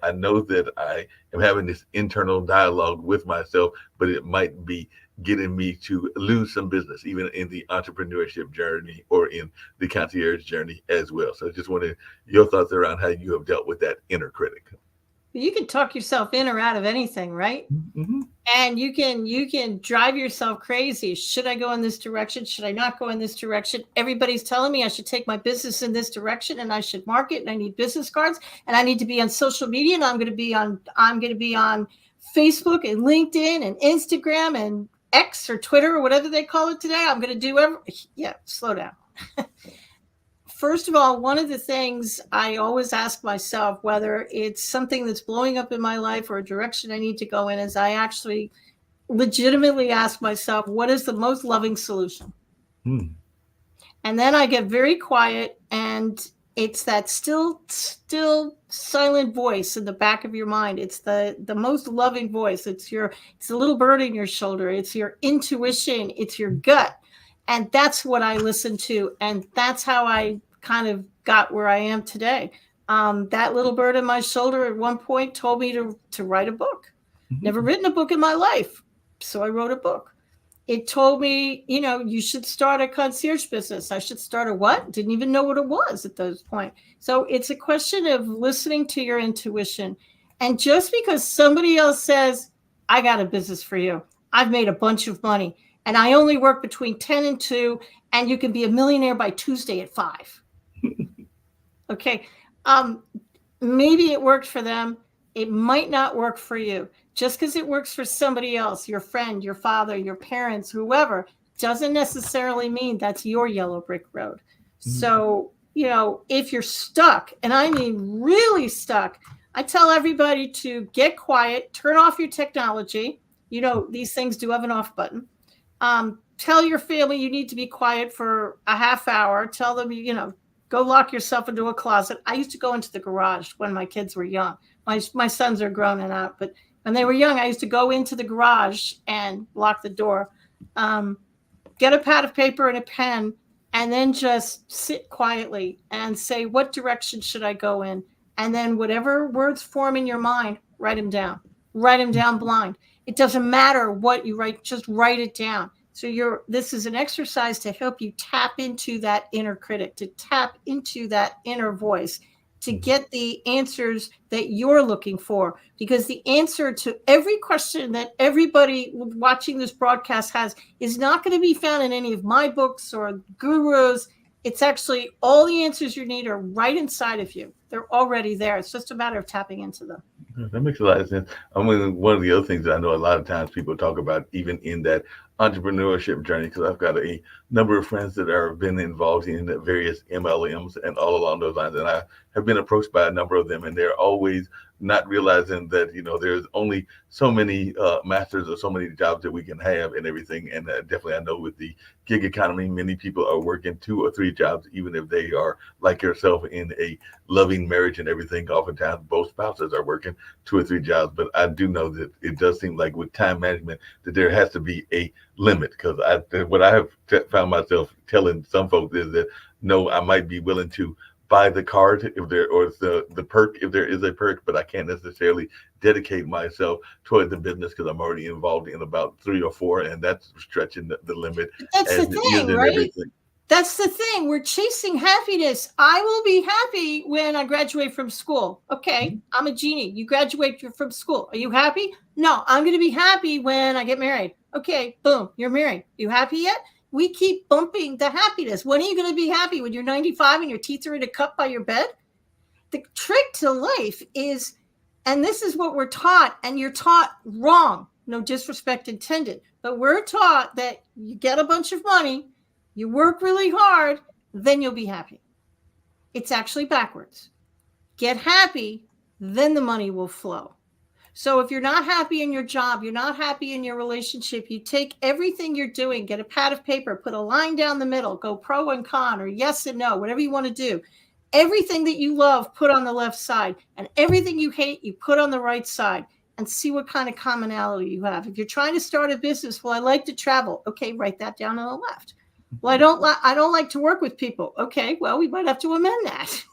I know that I am having this internal dialogue with myself, but it might be getting me to lose some business, even in the entrepreneurship journey or in the concierge journey as well. So I just wanted your thoughts around how you have dealt with that inner critic. You can talk yourself in or out of anything, right? Mm-hmm. And you can drive yourself crazy. Should I go in this direction? Should I not go in this direction? Everybody's telling me I should take my business in this direction, and I should market, and I need business cards, and I need to be on social media, and I'm going to be on Facebook and LinkedIn and Instagram and X or Twitter or whatever they call it today. I'm going to do slow down. First of all, one of the things I always ask myself, whether it's something that's blowing up in my life or a direction I need to go in, is I actually legitimately ask myself, what is the most loving solution? And then I get very quiet, and it's that still silent voice in the back of your mind. It's the most loving voice. It's the little bird in your shoulder. It's your intuition. It's your gut. And that's what I listen to. And that's how I kind of got where I am today. That little bird in my shoulder at one point told me to write a book. Never written a book in my life. So I wrote a book. It told me, you should start a concierge business. I should start a what? Didn't even know what it was at those point. So it's a question of listening to your intuition. And just because somebody else says, I got a business for you, I've made a bunch of money, and I only work between 10 and 2, and you can be a millionaire by Tuesday at 5. Okay. Maybe it worked for them. It might not work for you. Just because it works for somebody else, your friend, your father, your parents, whoever, doesn't necessarily mean that's your yellow brick road. So, if you're stuck, and I mean really stuck, I tell everybody to get quiet, turn off your technology. These things do have an off button. Tell your family you need to be quiet for a half hour. Tell them, go lock yourself into a closet. I used to go into the garage when my kids were young. My sons are grown and out, but when they were young, I used to go into the garage and lock the door, get a pad of paper and a pen, and then just sit quietly and say, what direction should I go in? And then whatever words form in your mind, write them down. Write them down blind. It doesn't matter what you write, just write it down. So this is an exercise to help you tap into that inner critic, to tap into that inner voice, to get the answers that you're looking for. Because the answer to every question that everybody watching this broadcast has is not going to be found in any of my books or gurus. It's actually all the answers you need are right inside of you. They're already there. It's just a matter of tapping into them. That makes a lot of sense. I mean, one of the other things that I know a lot of times people talk about, even in that entrepreneurship journey, because I've got a number of friends that have been involved in various MLMs and all along those lines, and I have been approached by a number of them, and they're always not realizing that there's only so many masters or so many jobs that we can have and everything. And definitely, I know with the gig economy, many people are working 2 or 3 jobs, even if they are like yourself in a loving marriage and everything. Oftentimes, both spouses are working 2 or 3 jobs. But I do know that it does seem like with time management that there has to be a limit, because what I have found myself telling some folks is that no, I might be willing to buy the card if there, or the perk if there is a perk, but I can't necessarily dedicate myself toward the business because I'm already involved in about 3 or 4, and that's stretching the limit. That's the thing, right? Everything. That's the thing. We're chasing happiness. I will be happy when I graduate from school. Okay, I'm a genie. You graduate from school. Are you happy? No, I'm going to be happy when I get married. Okay, boom, you're married. You happy yet? We keep bumping the happiness. When are you going to be happy? When you're 95 and your teeth are in a cup by your bed? The trick to life is, and this is what we're taught, and you're taught wrong. No disrespect intended, but we're taught that you get a bunch of money, you work really hard, then you'll be happy. It's actually backwards. Get happy, then the money will flow. So if you're not happy in your job, you're not happy in your relationship, you take everything you're doing, get a pad of paper, put a line down the middle, go pro and con or yes and no, whatever you want to do. Everything that you love, put on the left side, and everything you hate, you put on the right side, and see what kind of commonality you have. If you're trying to start a business, well, I like to travel. Okay, write that down on the left. Well, I don't like to work with people. Okay, well, we might have to amend that.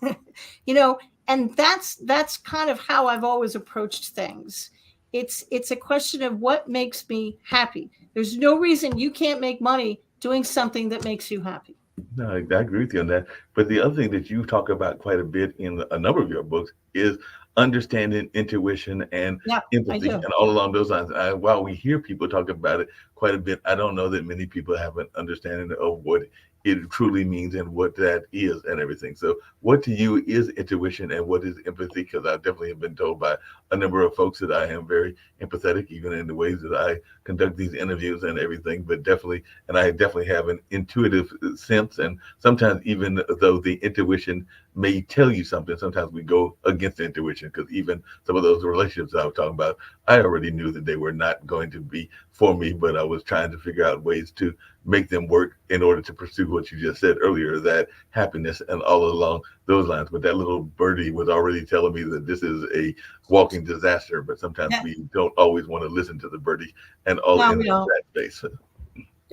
And that's kind of how I've always approached things. It's a question of what makes me happy. There's no reason you can't make money doing something that makes you happy. No, I agree with you on that. But the other thing that you talk about quite a bit in a number of your books is understanding intuition and Yeah, I empathy, do. and all along those lines. While we hear people talk about it quite a bit, I don't know that many people have an understanding of what it truly means and what that is and everything. So, what to you is intuition and what is empathy? Because I definitely have been told by a number of folks that I am very empathetic, even in the ways that I conduct these interviews and everything. But definitely, and I definitely have an intuitive sense. And sometimes, even though the intuition may tell you something, sometimes we go against the intuition, because even some of those relationships I was talking about, I already knew that they were not going to be for me, but I was trying to figure out ways to make them work in order to pursue what you just said earlier, that happiness and all along those lines. But that little birdie was already telling me that this is a walking disaster, but sometimes Yeah. we don't always want to listen to the birdie and all No, in we don't. that space.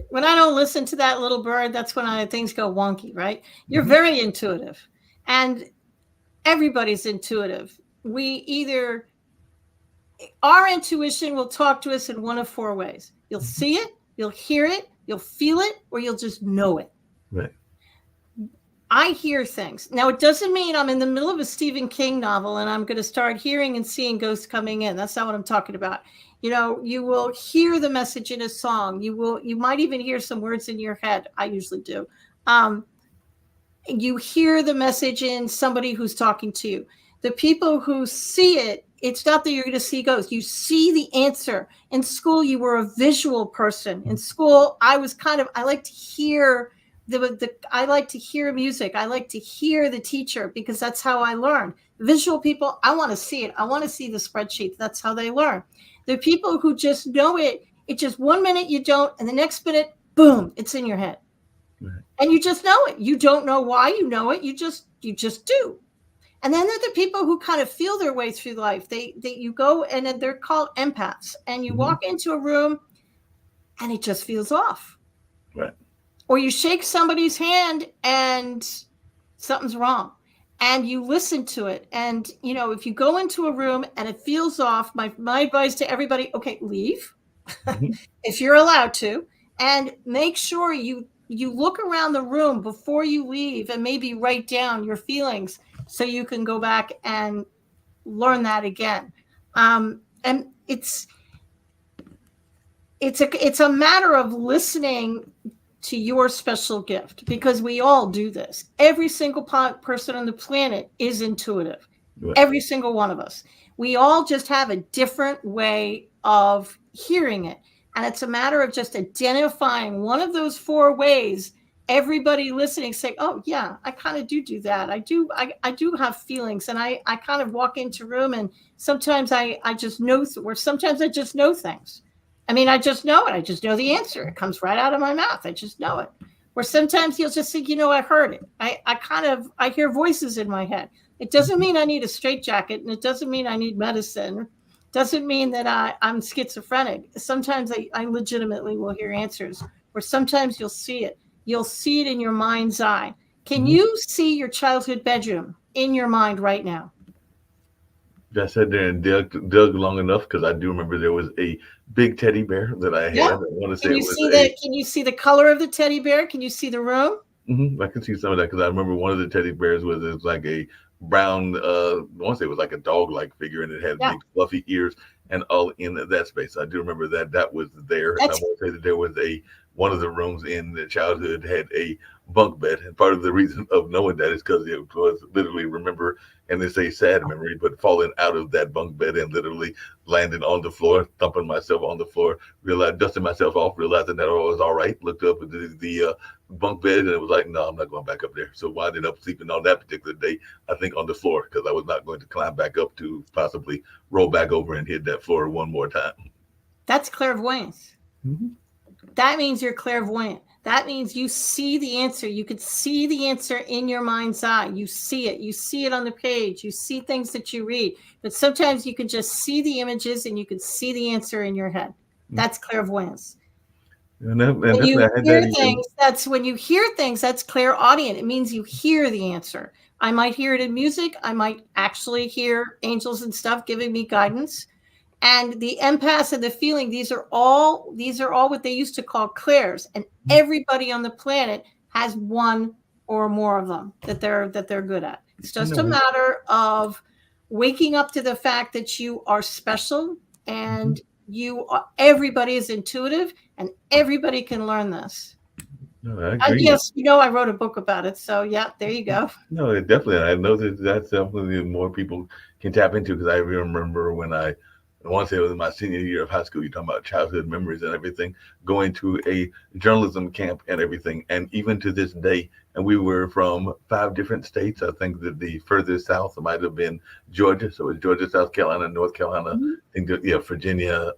When I don't listen to that little bird, that's when things go wonky, right? You're Mhm. very intuitive, and everybody's intuitive. Our intuition will talk to us in one of four ways. You'll see it, you'll hear it, you'll feel it, or you'll just know it. Right. I hear things. Now, it doesn't mean I'm in the middle of a Stephen King novel and I'm going to start hearing and seeing ghosts coming in. That's not what I'm talking about. You will hear the message in a song. You might even hear some words in your head. I usually do. You hear the message in somebody who's talking to you. The people who see it, it's not that you're going to see ghosts. You see the answer. In school, you were a visual person. In school, I like to hear I like to hear music. I like to hear the teacher, because that's how I learn. Visual people, I want to see it. I want to see the spreadsheet. That's how they learn. The people who just know it, it's just 1 minute you don't, and the next minute, boom, it's in your head. Right. And you just know it. You don't know why you know it. You just do. And then there are the people who kind of feel their way through life. You go, and then they're called empaths. And you walk into a room and it just feels off. Right. Or you shake somebody's hand and something's wrong. And you listen to it. And, if you go into a room and it feels off, my advice to everybody, okay, leave if you're allowed to, and make sure you look around the room before you leave and maybe write down your feelings so you can go back and learn that again. And it's a matter of listening to your special gift, because we all do this. Every single person on the planet is intuitive. Right. Every single one of us. We all just have a different way of hearing it. And it's a matter of just identifying one of those four ways. Everybody listening say, oh yeah, I kind of do that. I do have feelings, and I kind of walk into a room, and sometimes I just know, or sometimes I just know things. I mean, I just know it. I just know the answer. It comes right out of my mouth. I just know it. Or sometimes you'll just think, I heard it. I hear voices in my head. It doesn't mean I need a straitjacket, and it doesn't mean I need medicine. It doesn't mean that I'm schizophrenic. Sometimes I legitimately will hear answers. Or sometimes you'll see it. You'll see it in your mind's eye. Can you see your childhood bedroom in your mind right now? I sat there and dug long enough, because I do remember there was a big teddy bear that I had. Yeah. I want to say Can you see the color of the teddy bear? Can you see the room? I can see some of that, because I remember one of the teddy bears was like a brown, I want to say it was like a dog-like figure, and it had big fluffy ears and all in that space. I do remember that was there. And I want to say that there was one of the rooms in the childhood had a bunk bed, and part of the reason of knowing that is because it was literally, remember, and it's a sad memory, but falling out of that bunk bed and literally landing on the floor, thumping myself on the floor, dusting myself off, realizing that I was all right, looked up at the bunk bed, and it was like, no, I'm not going back up there. So winded up sleeping on that particular day, I think on the floor, because I was not going to climb back up to possibly roll back over and hit that floor one more time. That's clairvoyance. That means you're clairvoyant. That means you see the answer. You could see the answer in your mind's eye. You see it. You see it on the page. You see things that you read. But sometimes you can just see the images, and you can see the answer in your head. That's clairvoyance. When you hear things, that's clairaudient. It means you hear the answer. I might hear it in music. I might actually hear angels and stuff giving me guidance. And the empaths and the feeling, these are all what they used to call clairs. And everybody on the planet has one or more of them that they're good at. It's just a matter of waking up to the fact that you are special, and everybody is intuitive, and everybody can learn this. No, I agree. Yes, I wrote a book about it. So yeah, there you go. No, definitely. I know that's definitely more people can tap into, because I remember when I want to say it was my senior year of high school, you're talking about childhood memories and everything, going to a journalism camp and everything. And even to this day, and we were from 5 different states. I think that the furthest south might have been Georgia. So it's Georgia, South Carolina, North Carolina, I think that, Virginia,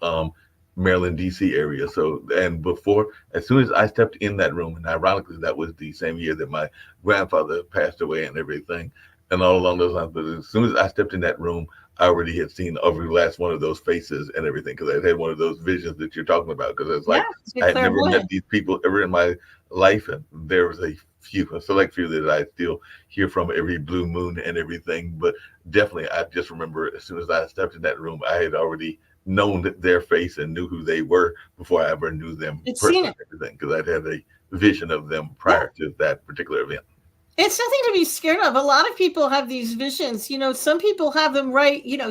Maryland, DC area. So, and before, as soon as I stepped in that room, and ironically, that was the same year that my grandfather passed away and everything, and all along those lines. But as soon as I stepped in that room, I already had seen every last one of those faces and everything, because I had one of those visions that you're talking about. Because it's like, I had never met these people ever in my life, and there was a select few that I still hear from every blue moon and everything. But definitely, I just remember as soon as I stepped in that room, I had already known their face and knew who they were before I ever knew them personally, because I'd had a vision of them prior to that particular event. It's nothing to be scared of. A lot of people have these visions. Some people have them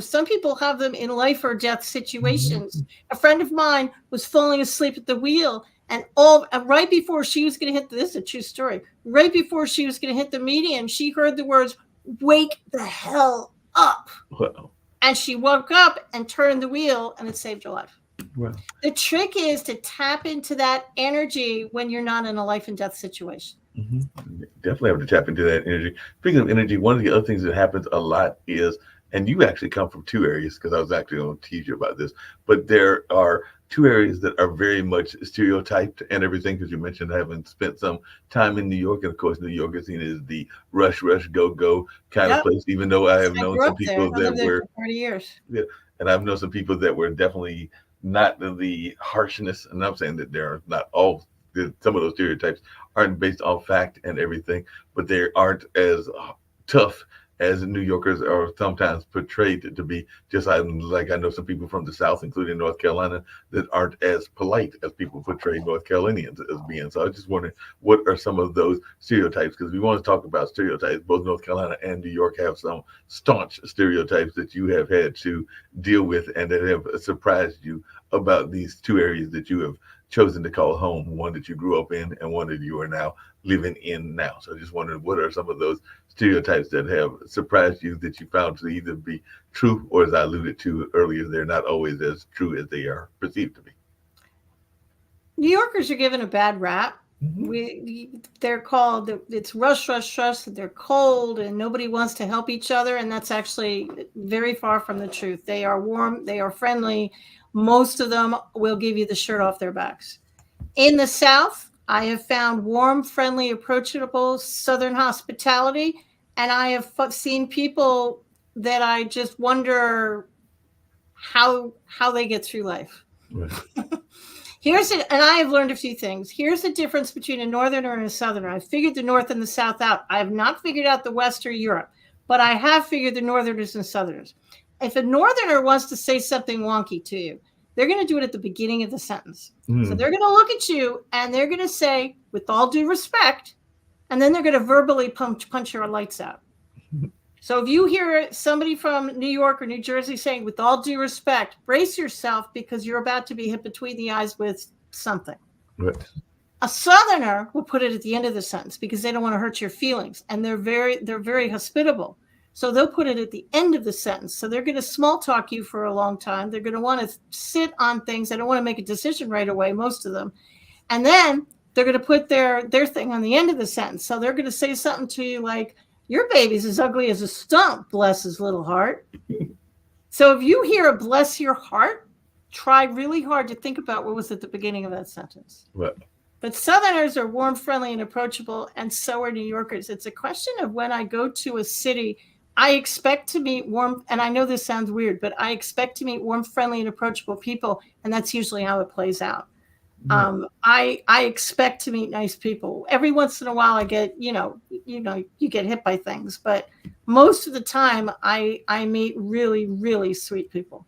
some people have them in life or death situations. A friend of mine was falling asleep at the wheel, and right before she was going to hit, this is a true story, right before she was going to hit the median, she heard the words, "Wake the hell up." Wow. And she woke up and turned the wheel, and it saved her life. Wow. The trick is to tap into that energy when you're not in a life and death situation. Definitely have to tap into that energy. Speaking of energy, one of the other things that happens a lot is, and you actually come from 2 areas, because I was actually going to tease you about this, but there are 2 areas that are very much stereotyped and everything, because you mentioned having spent some time in New York, and of course New York is seen as the rush, go kind of place, even though I have known some people that were for 30 years. Yeah, and I've known some people that were definitely not the harshness, and I'm saying that they're not all, some of those stereotypes aren't based on fact and everything, but they aren't as tough as New Yorkers are sometimes portrayed to be. Just like I know some people from the South, including North Carolina, that aren't as polite as people portray North Carolinians as being. So I just wondering, what are some of those stereotypes? Because we want to talk about stereotypes. Both North Carolina and New York have some staunch stereotypes that you have had to deal with and that have surprised you about these 2 areas that you have chosen to call home, one that you grew up in and one that you are now living in now. So I just wondered, what are some of those stereotypes that have surprised you that you found to either be true, or, as I alluded to earlier, they're not always as true as they are perceived to be? New Yorkers are given a bad rap. They're called, it's rush, they're cold, and nobody wants to help each other, and that's actually very far from the truth. They are warm, they are friendly. Most of them will give you the shirt off their backs. In the South, I have found warm, friendly, approachable Southern hospitality, and I have seen people that I just wonder how they get through life. Right. And I have learned a few things. Here's the difference between a Northerner and a Southerner. I figured the North and the South out. I have not figured out the West or Europe, but I have figured the Northerners and Southerners. If a Northerner wants to say something wonky to you, they're going to do it at the beginning of the sentence. So they're going to look at you and they're going to say, "With all due respect," and then they're going to verbally punch your lights out. So if you hear somebody from New York or New Jersey saying, "With all due respect," brace yourself, because you're about to be hit between the eyes with something. Right. A Southerner will put it at the end of the sentence because they don't want to hurt your feelings, and they're very hospitable. So they'll put it at the end of the sentence. So they're going to small talk you for a long time. They're going to want to sit on things. They don't want to make a decision right away, most of them. And then they're going to put their thing on the end of the sentence. So they're going to say something to you like, "Your baby's as ugly as a stump, bless his little heart." So if you hear a "bless your heart," try really hard to think about what was at the beginning of that sentence. Right. But Southerners are warm, friendly, and approachable, and so are New Yorkers. It's a question of, when I go to a city, I expect to meet warm, and I know this sounds weird, but I expect to meet warm, friendly, and approachable people, and that's usually how it plays out. I expect to meet nice people. Every once in a while, I get, you get hit by things, but most of the time, I meet really, really sweet people.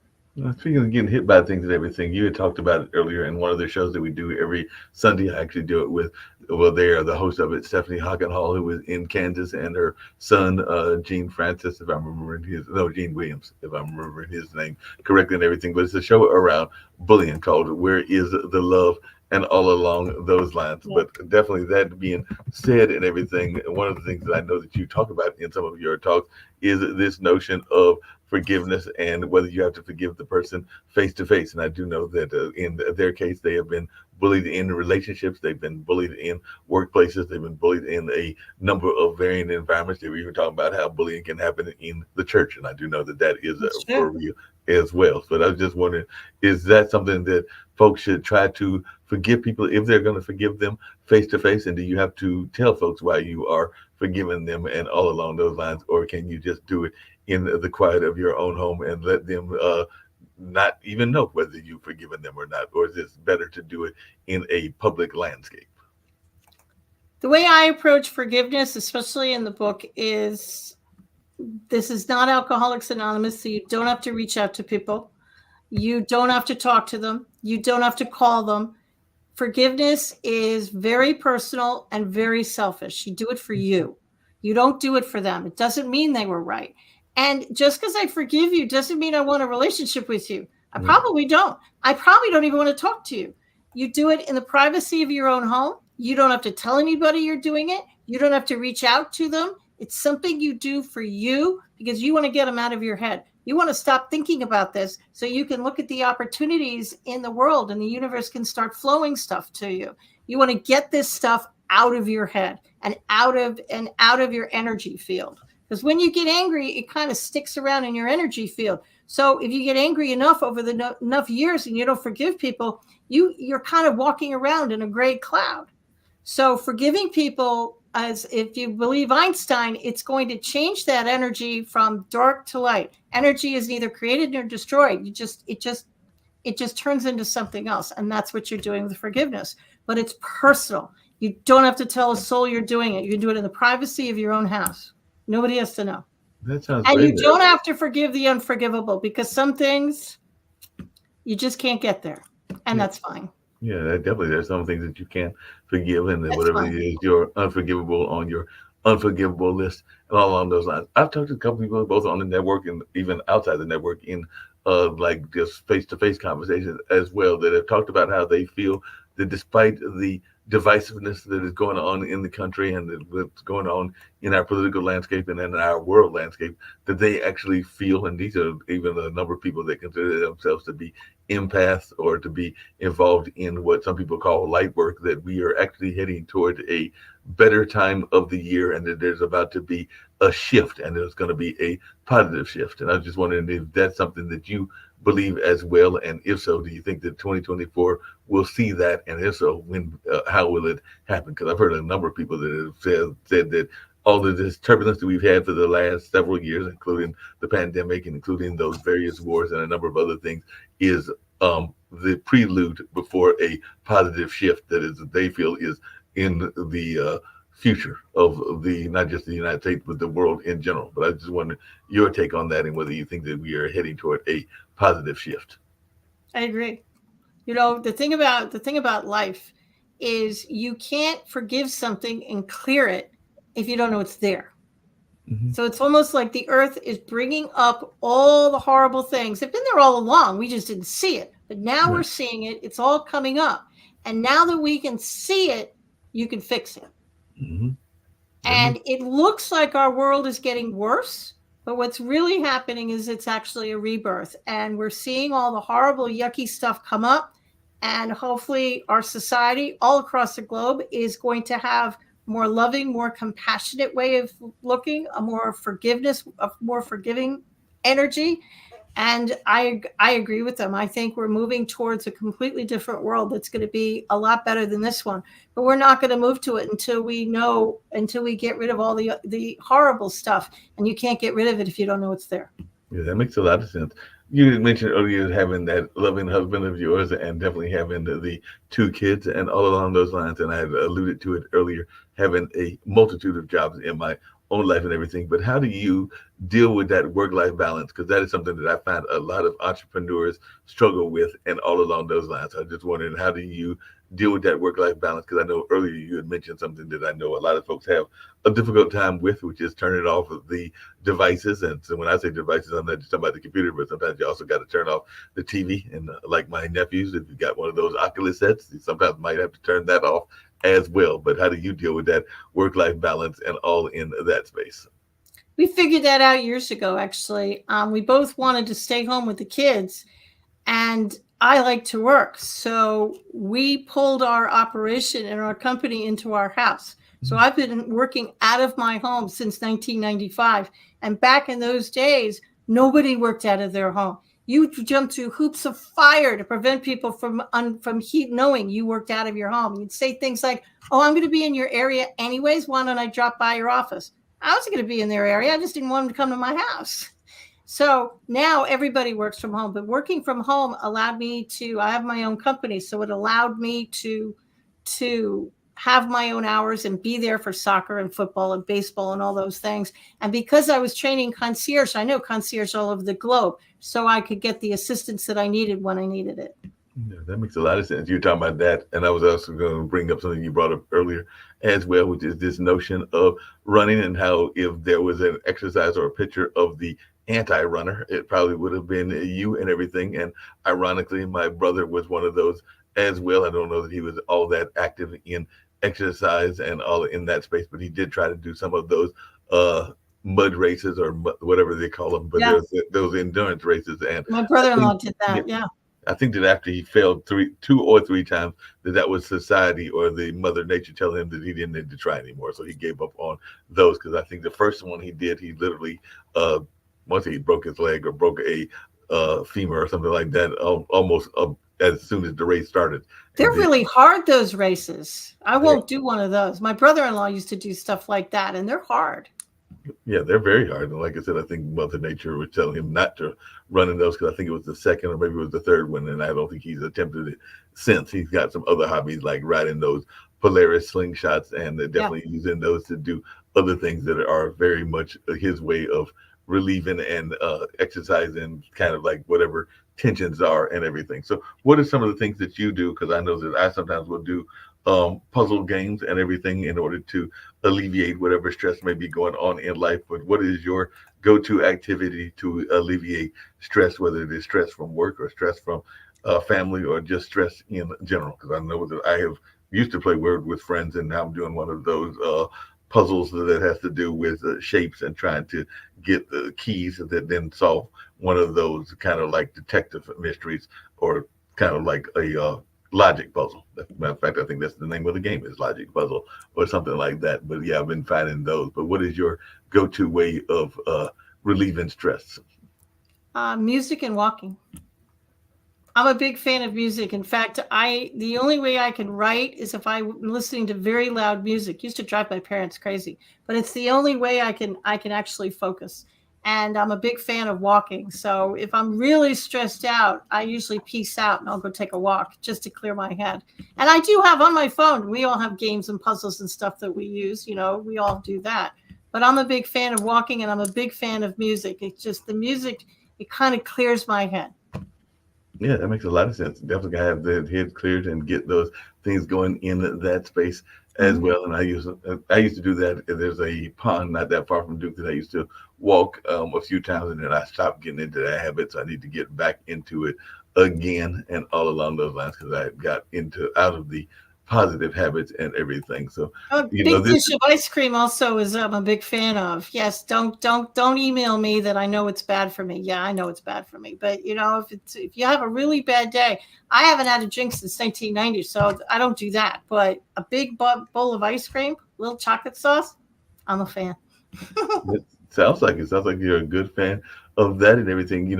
Speaking of getting hit by things and everything, you had talked about it earlier in one of the shows that we do every Sunday. I actually do it with, well, they are the host of it, Stephanie Hockenhall, who was in Kansas, and her son, Gene Francis, if I'm remembering no, Gene Williams, if I'm remembering his name correctly and everything. But it's a show around bullying called Where is the Love? And all along those lines. Yeah. But definitely that being said and everything, one of the things that I know that you talk about in some of your talks is this notion of forgiveness and whether you have to forgive the person face to face. And I do know that in their case, they have been bullied in relationships, they've been bullied in workplaces, they've been bullied in a number of varying environments. They were even talking about how bullying can happen in the church, and I do know that that is for real as well. But I was just wondering, is that something that folks should try to forgive people if they're going to forgive them face to face? And do you have to tell folks why you are forgiving them and all along those lines, or can you just do it in the quiet of your own home and let them not even know whether you've forgiven them or not? Or is it better to do it in a public landscape? The way I approach forgiveness, especially in the book, is this is not Alcoholics Anonymous, so you don't have to reach out to people. You don't have to talk to them. You don't have to call them. Forgiveness is very personal and very selfish. You do it for you. You don't do it for them. It doesn't mean they were right. And just because I forgive you doesn't mean I want a relationship with you. I probably don't. I probably don't even want to talk to you. You do it in the privacy of your own home. You don't have to tell anybody you're doing it. You don't have to reach out to them. It's something you do for you because you want to get them out of your head. You want to stop thinking about this so you can look at the opportunities in the world and the universe can start flowing stuff to you. You want to get this stuff out of your head and out of your energy field. Because when you get angry, it kind of sticks around in your energy field. So if you get angry enough over enough years and you don't forgive people, you're kind of walking around in a gray cloud. So forgiving people, as if you believe Einstein, it's going to change that energy from dark to light. Energy is neither created nor destroyed. It just turns into something else. And that's what you're doing with forgiveness. But it's personal. You don't have to tell a soul you're doing it. You can do it in the privacy of your own house. Nobody has to know. That sounds and great. You don't have to forgive the unforgivable because some things you just can't get there. And that's fine. Yeah, definitely. There's some things that you can't forgive, and then That's whatever fine. it is, you're unforgivable on your unforgivable list, and all along those lines. I've talked to a couple people, both on the network and even outside the network, in like just face-to-face conversations as well, that have talked about how they feel that despite the divisiveness that is going on in the country and what's going on in our political landscape and in our world landscape, that they actually feel, and these are even a number of people that consider themselves to be empaths or to be involved in what some people call light work, that we are actually heading toward a better time of the year and that there's about to be a shift and there's going to be a positive shift. And I was just wondering if that's something that you believe as well, and if so, do you think that 2024 will see that, and if so, when, how will it happen? Because I've heard a number of people that have said that all of this turbulence that we've had for the last several years, including the pandemic and including those various wars and a number of other things, is the prelude before a positive shift that is, they feel, is in the future of the, not just the United States, but the world in general. But I just wonder your take on that and whether you think that we are heading toward a positive shift. I agree. You know, the thing about life is you can't forgive something and clear it if you don't know it's there. Mm-hmm. So it's almost like the earth is bringing up all the horrible things. They've been there all along. We just didn't see it. But now we're seeing it. It's all coming up. And now that we can see it, you can fix it. Mm-hmm. And it looks like our world is getting worse. But what's really happening is it's actually a rebirth. And we're seeing all the horrible, yucky stuff come up. And hopefully our society all across the globe is going to have more loving, more compassionate way of looking, a more forgiving energy. And I agree with them. I think we're moving towards a completely different world that's going to be a lot better than this one. But we're not going to move to it until we get rid of all the horrible stuff. And you can't get rid of it if you don't know it's there. Yeah, that makes a lot of sense. You mentioned earlier having that loving husband of yours and definitely having the two kids and all along those lines. And I had alluded to it earlier, having a multitude of jobs in my own life and everything. But how do you deal with that work-life balance? Because that is something that I find a lot of entrepreneurs struggle with, and all along those lines. I just wondering, how do you deal with that work-life balance? Because I know earlier you had mentioned something that I know a lot of folks have a difficult time with, which is turning off of the devices. And so when I say devices, I'm not just talking about the computer, but sometimes you also got to turn off the TV. And like my nephews, if you got one of those Oculus sets, you sometimes might have to turn that off as well. But how do you deal with that work-life balance and all in that space? We figured that out years ago, actually. We both wanted to stay home with the kids, and I like to work. So we pulled our operation and our company into our house. So I've been working out of my home since 1995. And back in those days, nobody worked out of their home. You jumped through hoops of fire to prevent people from heat knowing you worked out of your home. You'd say things like, "Oh, I'm going to be in your area anyways. Why don't I drop by your office?" I wasn't going to be in their area. I just didn't want them to come to my house. So now everybody works from home, but working from home allowed me to, I have my own company. So it allowed me to have my own hours and be there for soccer and football and baseball and all those things. And because I was training concierge, I know concierge all over the globe. So I could get the assistance that I needed when I needed it. Yeah, that makes a lot of sense. You're talking about that, and I was also going to bring up something you brought up earlier as well, which is this notion of running, and how if there was an exercise or a picture of the anti-runner, it probably would have been you and everything. And ironically, my brother was one of those as well. I don't know that he was all that active in exercise and all in that space, but he did try to do some of those mud races or whatever they call them, but Yeah. there's those endurance races. And My I brother-in-law think, did yeah, that. Yeah. I think that after he failed two or three times, that was society or the Mother Nature telling him that he didn't need to try anymore. So he gave up on those, because I think the first one he did, he literally once he broke his leg or broke a femur or something like that, almost as soon as the race started. They're And then, really hard, those races. I they, won't do one of those. My brother-in-law used to do stuff like that, and they're hard. yeah, they're very hard. And like I said, I think Mother Nature was telling him not to run in those, because I think it was the second or maybe it was the third one. And I don't think he's attempted it since. He's got some other hobbies like riding those Polaris slingshots, and Yeah. definitely using those to do other things that are very much his way of relieving and exercising kind of like whatever tensions are and everything. So what are some of the things that you do? Because I know that I sometimes will do puzzle games and everything in order to alleviate whatever stress may be going on in life. But what is your go-to activity to alleviate stress, whether it is stress from work or stress from family or just stress in general? Because I know that I have used to play Word with friends, and now I'm doing one of those puzzles that has to do with shapes and trying to get the keys that then solve one of those kind of like detective mysteries, or kind of like a logic puzzle. Matter of fact, I think that's the name of the game, is logic puzzle or something like that. But yeah, I've been finding those. But what is your go-to way of relieving stress? Music and walking. I'm a big fan of music. In fact, the only way I can write is if I'm listening to very loud music. Used to drive my parents crazy, but it's the only way I can actually focus. And I'm a big fan of walking. So if I'm really stressed out, I usually peace out and I'll go take a walk just to clear my head. And I do have on my phone, we all have games and puzzles and stuff that we use, we all do that. But I'm a big fan of walking, and I'm a big fan of music. It's just the music, it kind of clears my head. Yeah, that makes a lot of sense. Definitely gotta have the head cleared and get those things going in that space as Mhm. well. And I used to do that. There's a pond not that far from Duke that I used to walk a few times, and then I stopped getting into that habit. So I need to get back into it again, and all along those lines, because I got into out of the positive habits and everything. So A big this. dish of ice cream also is I'm a big fan of. Yes, don't email me that I know it's bad for me. Yeah, I know it's bad for me, but if you have a really bad day, I haven't had a drink since 1990, so I don't do that. But a big bowl of ice cream, little chocolate sauce, I'm a fan. It sounds like it. Sounds like you're a good fan of that and everything.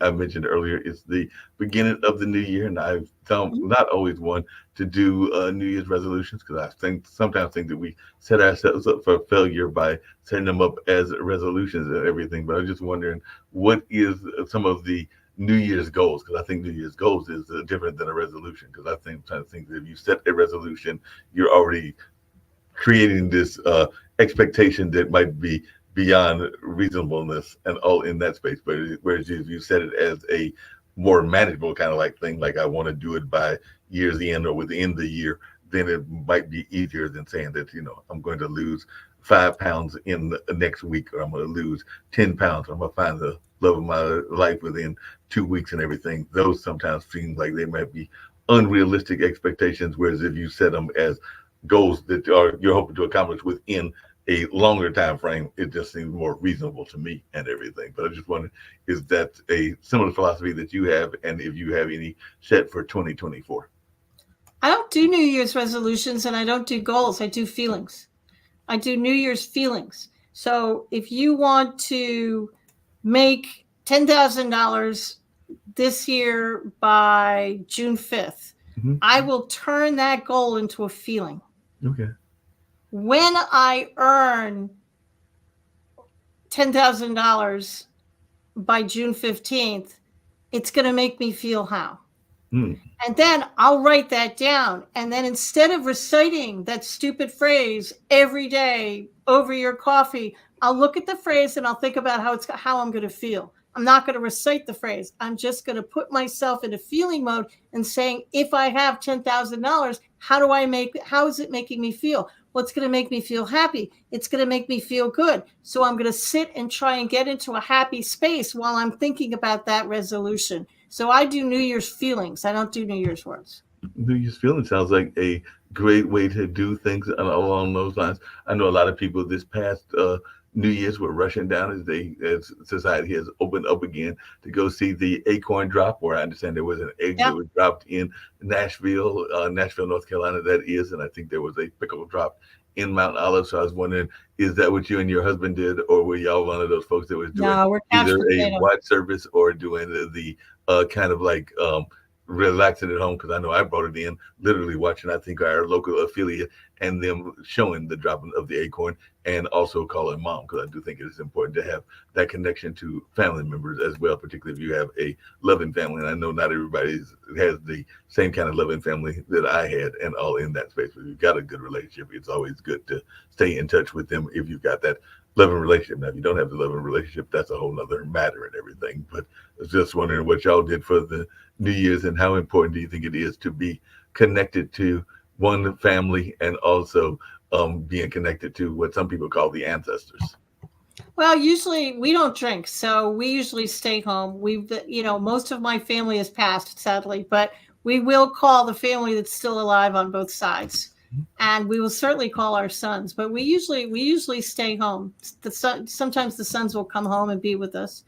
I mentioned earlier, it's the beginning of the new year, and I've not always one to do New Year's resolutions, because sometimes think that we set ourselves up for failure by setting them up as resolutions and everything. But I'm just wondering, what is some of the New Year's goals? Because I think New Year's goals is different than a resolution. Because I think sometimes think that if you set a resolution, you're already creating this expectation that might be beyond reasonableness and all in that space. But whereas if you set it as a more manageable kind of like thing, like I want to do it by year's end or within the year, then it might be easier than saying that, I'm going to lose 5 pounds in the next week, or I'm going to lose 10 pounds. I'm going to find the love of my life within 2 weeks and everything. Those sometimes seem like they might be unrealistic expectations. Whereas if you set them as goals that you're hoping to accomplish within a longer time frame, it just seems more reasonable to me and everything. But I just wondered, is that a similar philosophy that you have, and if you have any set for 2024? I don't do New Year's resolutions and I don't do goals. I do feelings. I do New Year's feelings. So if you want to make $10,000 this year by June 5th, I will turn that goal into a feeling. Okay. When I earn $10,000 by June 15th, it's going to make me feel how. And then I'll write that down. And then instead of reciting that stupid phrase every day over your coffee, I'll look at the phrase and I'll think about how I'm going to feel. I'm not going to recite the phrase. I'm just going to put myself in a feeling mode and saying, if I have $10,000, how is it making me feel? Well, it's going to make me feel happy. It's going to make me feel good. So I'm going to sit and try and get into a happy space while I'm thinking about that resolution. So I do New Year's feelings. I don't do New Year's words. New Year's feelings sounds like a great way to do things along those lines. I know a lot of people this past New Year's were rushing down as society has opened up again to go see the acorn drop, where I understand there was an egg that was dropped in Nashville, North Carolina, that is, and I think there was a pickle drop in Mount Olive. So I was wondering, is that what you and your husband did, or were y'all one of those folks that was doing either a watch service or doing the kind of like relaxing at home? Because I know I brought it in, literally watching, I think, our local affiliate and them showing the dropping of the acorn, and also calling mom, because I do think it is important to have that connection to family members as well, particularly if you have a loving family. And I know not everybody has the same kind of loving family that I had, and all in that space. But if you've got a good relationship, it's always good to stay in touch with them if you've got that loving relationship. Now, if you don't have the loving relationship, that's a whole nother matter and everything. But I was just wondering what y'all did for the New Year's, and how important do you think it is to be connected to one family, and also being connected to what some people call the ancestors? Well, usually we don't drink, so we usually stay home. Most of my family has passed, sadly, but we will call the family that's still alive on both sides, and we will certainly call our sons. But we usually stay home. Sometimes the sons will come home and be with us.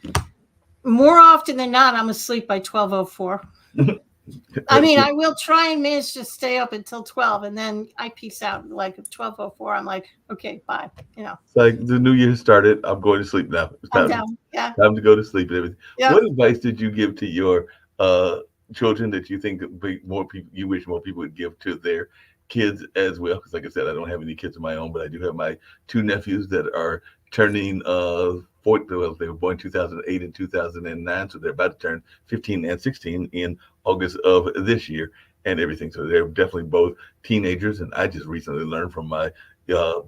More often than not, I'm asleep by 12:04. I mean, I will try and manage to stay up until 12, and then I peace out. Like at 12:04, I'm like, okay, bye. It's like the New Year started. I'm going to sleep now. It's time, time to go to sleep and everything. Yeah. What advice did you give to your children that you think you wish more people would give to their kids as well? Because like I said, I don't have any kids of my own, but I do have my two nephews that are turning 40. Well, they were born 2008 and 2009, so they're about to turn 15 and 16 in August of this year and everything. So they're definitely both teenagers, and I just recently learned from my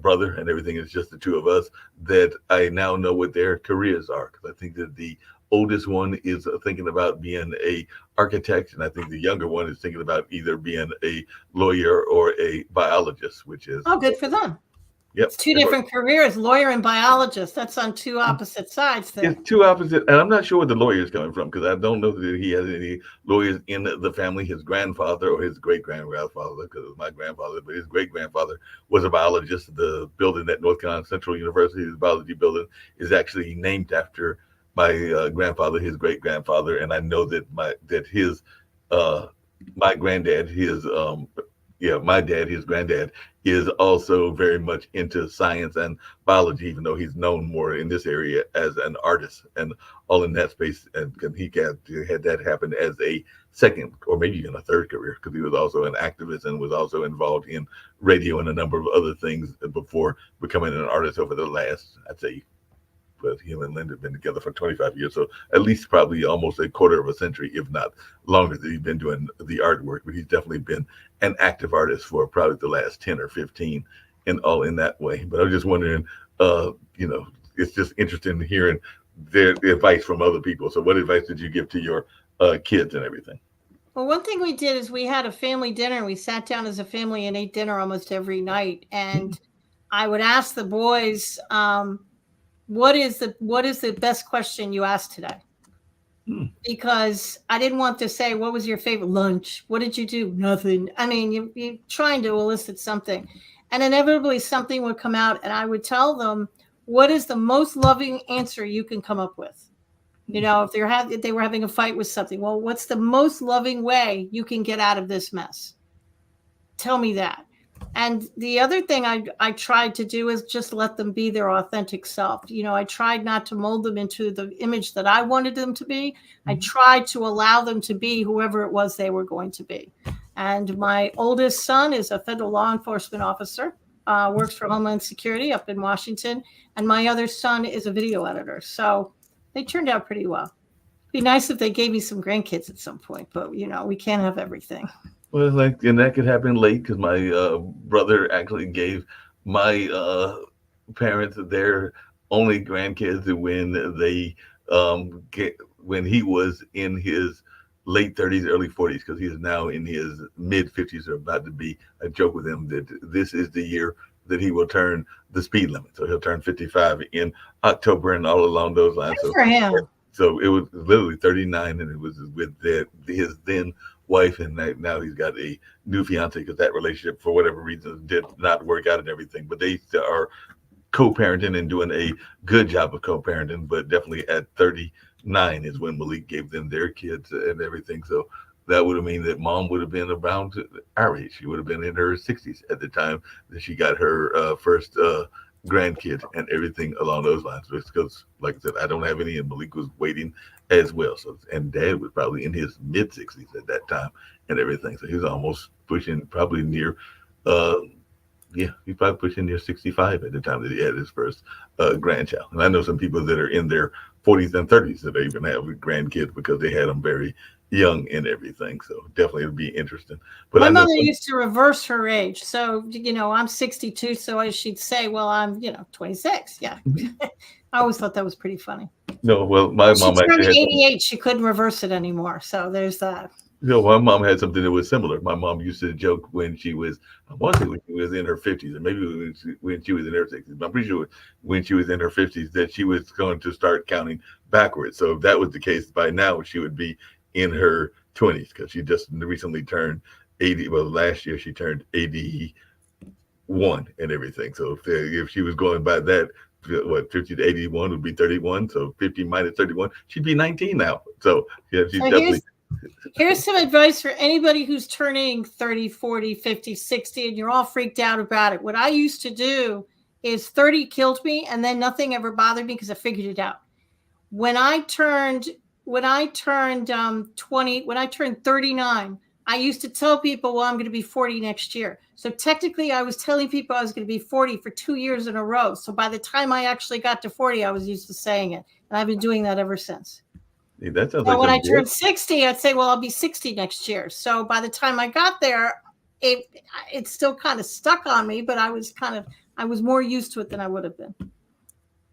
brother and everything. It's just the two of us that I now know what their careers are, because I think that the oldest one is thinking about being a architect, and I think the younger one is thinking about either being a lawyer or a biologist, which is good for them. Yep. It's two different careers, lawyer and biologist. That's on two opposite sides there. It's two opposite, and I'm not sure where the lawyer is coming from, because I don't know that he has any lawyers in the family. His grandfather or his great-grandfather, because it was my grandfather, but his great-grandfather was a biologist. The building at North Carolina Central University, the biology building, is actually named after my grandfather, his great-grandfather, and I know that my granddad, my dad, his granddad, is also very much into science and biology, even though he's known more in this area as an artist and all in that space. And he had that happen as a second or maybe even a third career, because he was also an activist and was also involved in radio and a number of other things before becoming an artist over the last, I'd say, but him and Linda have been together for 25 years. So at least probably almost a quarter of a century, if not longer, that he's been doing the artwork. But he's definitely been an active artist for probably the last 10 or 15 and all in that way. But I was just wondering, you know, it's just interesting hearing the advice from other people. So what advice did you give to your kids and everything? Well, one thing we did is we had a family dinner. We sat down as a family and ate dinner almost every night. And I would ask the boys, what is the best question you asked today? Because I didn't want to say, what was your favorite lunch? What did you do? Nothing. I mean, you're trying to elicit something. And inevitably something would come out, and I would tell them, what is the most loving answer you can come up with? You know, if they were having a fight with something, well, what's the most loving way you can get out of this mess? Tell me that. And the other thing I tried to do is just let them be their authentic self. You know, I tried not to mold them into the image that I wanted them to be. I tried to allow them to be whoever it was they were going to be. And my oldest son is a federal law enforcement officer, works for Homeland Security up in Washington. And my other son is a video editor. So they turned out pretty well. It'd be nice if they gave me some grandkids at some point, but you know, we can't have everything. Well, like, and that could happen late because my brother actually gave my parents their only grandkids when they when he was in his late 30s, early 40s, because he is now in his mid 50s or about to be. I joke with him that this is the year that he will turn the speed limit. So he'll turn 55 in October and all along those lines. Good for him. So it was literally 39, and it was with his then wife, and now he's got a new fiance because that relationship, for whatever reason, did not work out and everything. But they are co-parenting and doing a good job of co-parenting. But definitely at 39 is when Malik gave them their kids and everything. So that would have mean that mom would have been around our age. She would have been in her 60s at the time that she got her first grandkid and everything along those lines. Because, like I said, I don't have any, and Malik was waiting as well. So, and Dad was probably in his mid 60s at that time and everything. So he was almost pushing, probably near, he's probably pushing near 65 at the time that he had his first grandchild. And I know some people that are in their 40s and 30s that they even have grandkids because they had them very young and everything. So definitely it'll be interesting. But my mother used to reverse her age. So, you know, I'm 62. So she'd say, well, I'm, 26. Yeah. I always thought that was pretty funny. No, well, my mom turned 88. She couldn't reverse it anymore. So there's that. My mom had something that was similar. My mom used to joke when she was, I want to say when she was in her 50s, and maybe when she was in her 60s, but I'm pretty sure when she was in her 50s that she was going to start counting backwards. So if that was the case, by now she would be in her 20s because she just recently turned 80. Well, last year she turned 81 and everything. So if she was going by that, 50 to 81 would be 31. So 50 minus 31, she'd be 19 now. So yeah, she's definitely. Here's some advice for anybody who's turning 30, 40, 50, 60, and you're all freaked out about it. What I used to do is 30 killed me, and then nothing ever bothered me because I figured it out. When I turned 39, I used to tell people, well, I'm going to be 40 next year. So technically I was telling people I was going to be 40 for 2 years in a row. So by the time I actually got to 40, I was used to saying it. And I've been doing that ever since. Hey, that sounds when I turned 60, I'd say, well, I'll be 60 next year. So by the time I got there, it still kind of stuck on me, but I was more used to it than I would have been.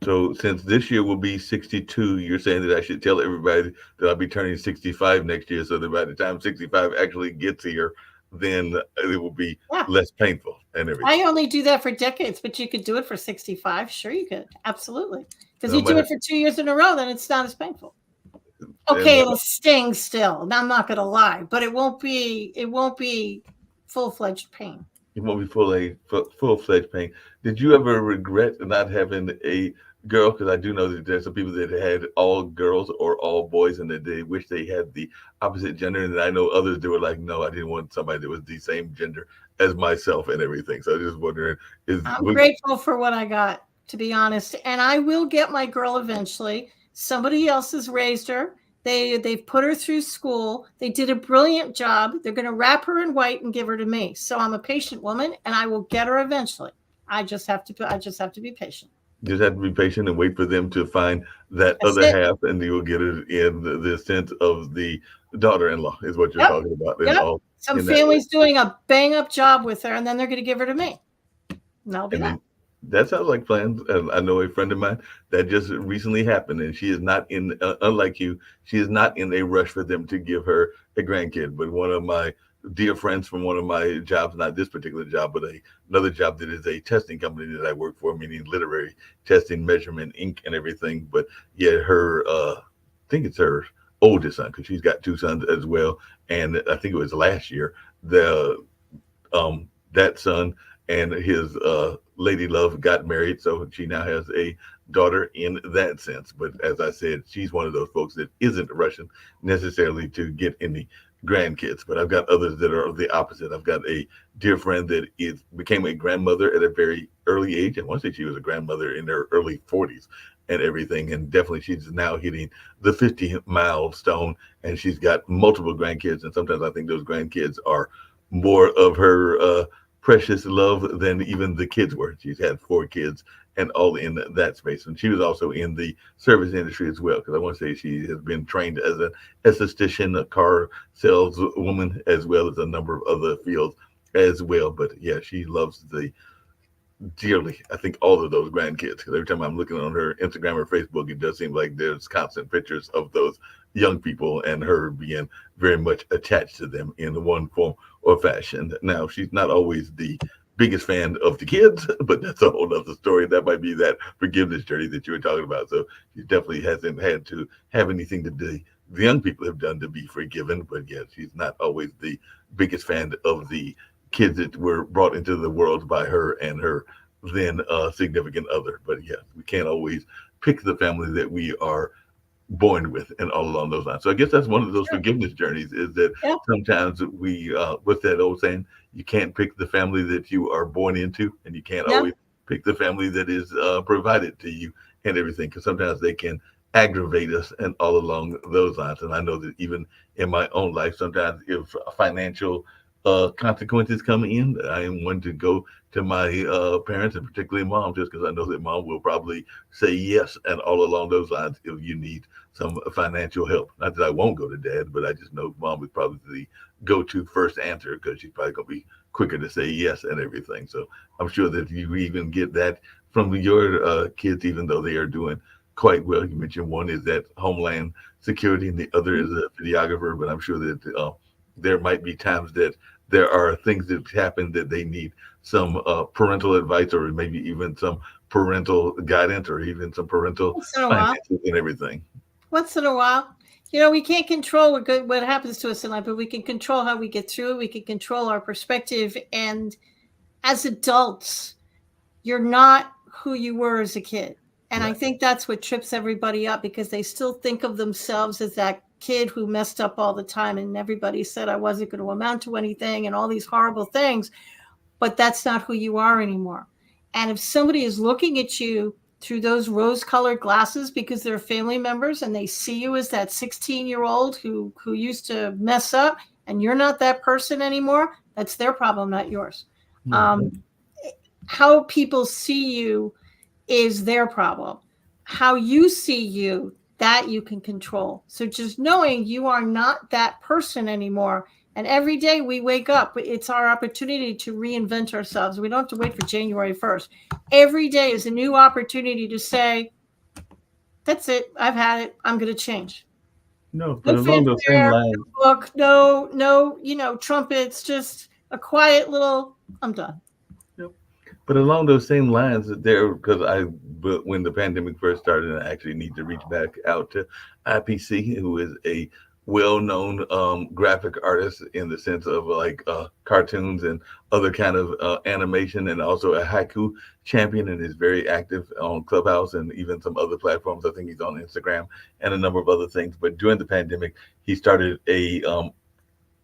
So since this year will be 62, you're saying that I should tell everybody that I'll be turning 65 next year, so that by the time 65 actually gets here, then it will be less painful and everything. I only do that for decades, but you could do it for 65. Sure, you could. Absolutely. Because you do it for 2 years in a row, then it's not as painful. Okay, it'll sting still. I'm not going to lie, but it won't be full-fledged pain. It won't be full-fledged pain. Did you ever regret not having a girl? Because I do know that there's some people that had all girls or all boys, and that they wish they had the opposite gender. And I know others that were like, no, I didn't want somebody that was the same gender as myself and everything. So I'm just wondering. I'm grateful for what I got, to be honest. And I will get my girl eventually. Somebody else has raised her. They've put her through school. They did a brilliant job. They're going to wrap her in white and give her to me. So I'm a patient woman, and I will get her eventually. I just have to be patient. You just have to be patient and wait for them to find that other half, and you will get it in the sense of the daughter-in-law is what you're talking about. Some family's doing a bang-up job with her, and then they're going to give her to me. And I'll be And that. then that sounds like plans. I know a friend of mine that just recently happened, and she is not in, unlike you, she is not in a rush for them to give her a grandkid. But one of my dear friends from one of my jobs, not this particular job, but another job that is a testing company that I work for, meaning literary testing, measurement, ink, and everything. But yeah, I think it's her oldest son, because she's got two sons as well. And I think it was last year, the that son and his lady love got married, so she now has a daughter in that sense. But as I said, she's one of those folks that isn't rushing necessarily to get any grandkids. But I've got others that are the opposite. I've got a dear friend that is became a grandmother at a very early age. I want to say she was a grandmother in her early 40s and everything, and definitely she's now hitting the 50 milestone, and she's got multiple grandkids. And sometimes I think those grandkids are more of her precious love than even the kids were. She's had four kids and all in that space. And she was also in the service industry as well, because I want to say she has been trained as an esthetician, a car saleswoman, as well as a number of other fields as well. But yeah, she loves the dearly, I think, all of those grandkids. Because every time I'm looking on her Instagram or Facebook, it does seem like there's constant pictures of those young people and her being very much attached to them in one form or fashion. Now, she's not always the biggest fan of the kids, but that's a whole other story. That might be that forgiveness journey that you were talking about. So she definitely hasn't had to have anything to do the young people have done to be forgiven. But yeah, she's not always the biggest fan of the kids that were brought into the world by her and her then significant other. But yeah, we can't always pick the family that we are born with and all along those lines. So I guess that's one of those Sure. forgiveness journeys, is that Yeah. sometimes we, what's that old saying? You can't pick the family that you are born into, and you can't Yeah. always pick the family that is provided to you and everything, because sometimes they can aggravate us and all along those lines. And I know that even in my own life, sometimes if financial consequences come in, I am one to go to my parents, and particularly mom, just because I know that mom will probably say yes and all along those lines if you need some financial help. Not that I won't go to dad, but I just know mom is probably the go-to first answer, because she's probably going to be quicker to say yes and everything. So I'm sure that you even get that from your kids, even though they are doing quite well. You mentioned one is that Homeland Security, and the other is a videographer. But I'm sure that there might be times that there are things that happen that they need some parental advice, or maybe even some parental guidance, or even some parental Once in a while. finances and everything. Once in a while. We can't control what happens to us in life, but we can control how we get through it. We can control our perspective. And as adults, you're not who you were as a kid. And I Right. think that's what trips everybody up, because they still think of themselves as that kid who messed up all the time. And everybody said I wasn't going to amount to anything and all these horrible things. But that's not who you are anymore. And if somebody is looking at you through those rose colored glasses because they're family members and they see you as that 16-year-old who used to mess up, and you're not that person anymore, that's their problem, not yours. Mhm. Um, how people see you is their problem. How you see you, that you can control. So just knowing you are not that person anymore. And every day we wake up, it's our opportunity to reinvent ourselves. We don't have to wait for January 1st. Every day is a new opportunity to say, that's it. I've had it. I'm going to change. No, No but along those same fanfare, lines, no book, no, trumpets, just a quiet little, I'm done. yep. But along those same lines, there, because but when the pandemic first started, I actually need to reach back out to IPC, who is a well-known graphic artist in the sense of like cartoons and other kind of animation, and also a haiku champion, and is very active on Clubhouse and even some other platforms. I think he's on Instagram and a number of other things. But during the pandemic, he started a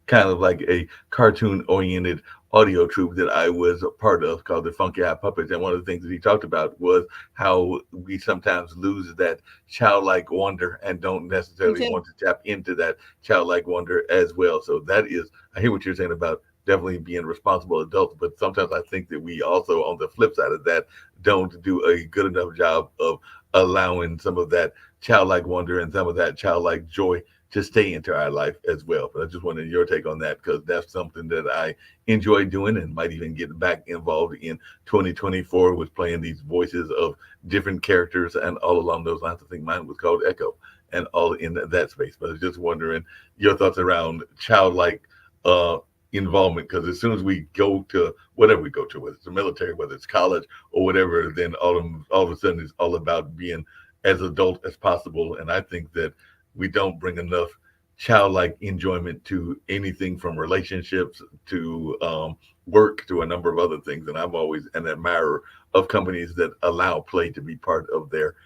kind of like a cartoon oriented audio troupe that I was a part of, called the Funky Eye Puppets. And one of the things that he talked about was how we sometimes lose that childlike wonder and don't We necessarily do. want to tap into that childlike wonder as well. So that is, I hear what you're saying about definitely being responsible adults. But sometimes I think that we also, on the flip side of that, don't do a good enough job of allowing some of that childlike wonder and some of that childlike joy to stay into our life as well. But I just wanted your take on that, because that's something that I enjoy doing and might even get back involved in 2024, with playing these voices of different characters and all along those lines. I think mine was called Echo, and all in that space. But I was just wondering your thoughts around childlike uh, involvement, because as soon as we go to whatever we go to, whether it's the military, whether it's college or whatever, then all of a sudden it's all about being as adult as possible. And I think that we don't bring enough childlike enjoyment to anything from relationships to work to a number of other things. And I'm always an admirer of companies that allow play to be part of their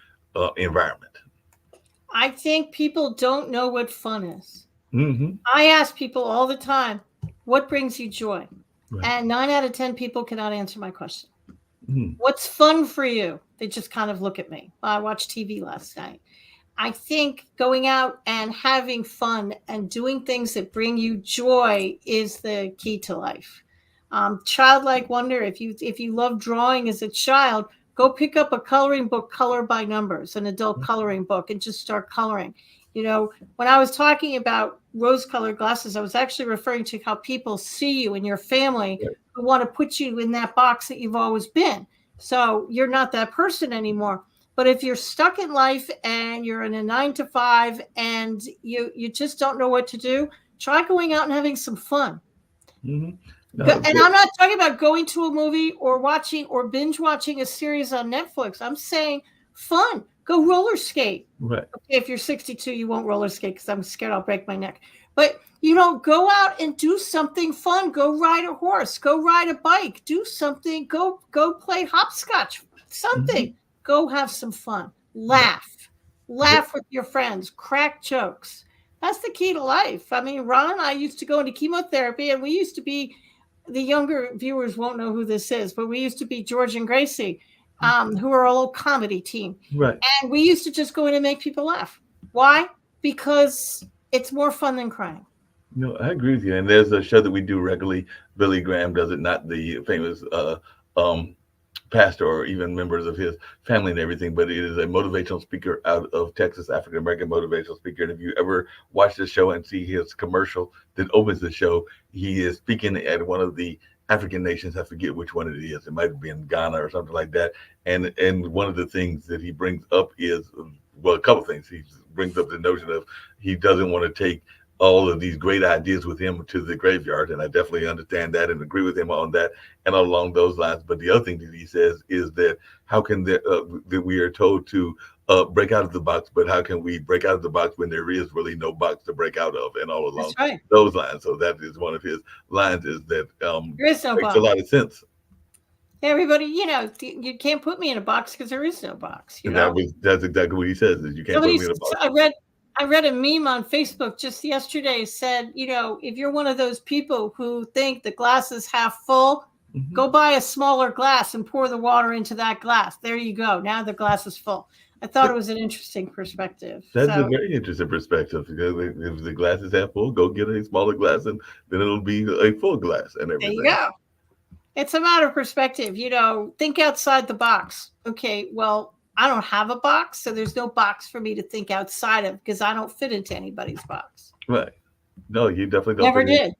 environment. I think people don't know what fun is. Hmm. I ask people all the time, what brings you joy? Right. And 9 out of 10 people cannot answer my question. Mhm. What's fun for you? They just kind of look at me. I watched TV last night. I think going out and having fun and doing things that bring you joy is the key to life. Childlike wonder. If you love drawing as a child, go pick up a coloring book, Color by Numbers, an adult coloring book, and just start coloring. When I was talking about rose-colored glasses, I was actually referring to how people see you and your family Right. who want to put you in that box that you've always been. So you're not that person anymore. But if you're stuck in life and you're in a 9 to 5 and you just don't know what to do, try going out and having some fun. Hmm. No, And I'm not talking about going to a movie or watching or binge watching a series on Netflix. I'm saying fun. Go roller skate. right. Okay, if you're 62, you won't roller skate because I'm scared I'll break my neck. But go out and do something fun. Go ride a horse. Go ride a bike. Do something. Go play hopscotch. Something. Hmm. Go have some fun. Right. Laugh with your friends. Crack jokes. That's the key to life. I mean, Ron and I used to go into chemotherapy, and we used to be, the younger viewers won't know who this is, but we used to be George and Gracie, who are a little comedy team. Right. And we used to just go in and make people laugh. Why? Because it's more fun than crying. No, I agree with you. And there's a show that we do regularly. Billy Graham does it, not the famous um, pastor or even members of his family and everything, but it is a motivational speaker out of Texas, African American motivational speaker. And if you ever watch the show and see his commercial that opens the show, he is speaking at one of the African nations. I forget which one it is. It might be in Ghana or something like that. And one of the things that he brings up is, well, a couple things. He brings up the notion of he doesn't want to take all of these great ideas with him to the graveyard. And I definitely understand that and agree with him on that and along those lines. But the other thing that he says is that how can that we are told to break out of the box, but how can we break out of the box when there is really no box to break out of, and all along That's right. those lines. So that is one of his lines, is that There is no makes box. a lot of sense. Everybody, you can't put me in a box because there is no box. And that's exactly what he says, is you can't put me in a box. I read a meme on Facebook just yesterday, said, if you're one of those people who think the glass is half full, Mhm. go buy a smaller glass and pour the water into that glass. There you go. Now the glass is full. I thought it was an interesting perspective. That's a very interesting perspective, because if the glass is half full, go get a smaller glass, and then it'll be a full glass and There everything. you go. It's a matter of perspective. Think outside the box. Okay, well, I don't have a box, so there's no box for me to think outside of, because I don't fit into anybody's box. Right. No, you definitely don't. Never did.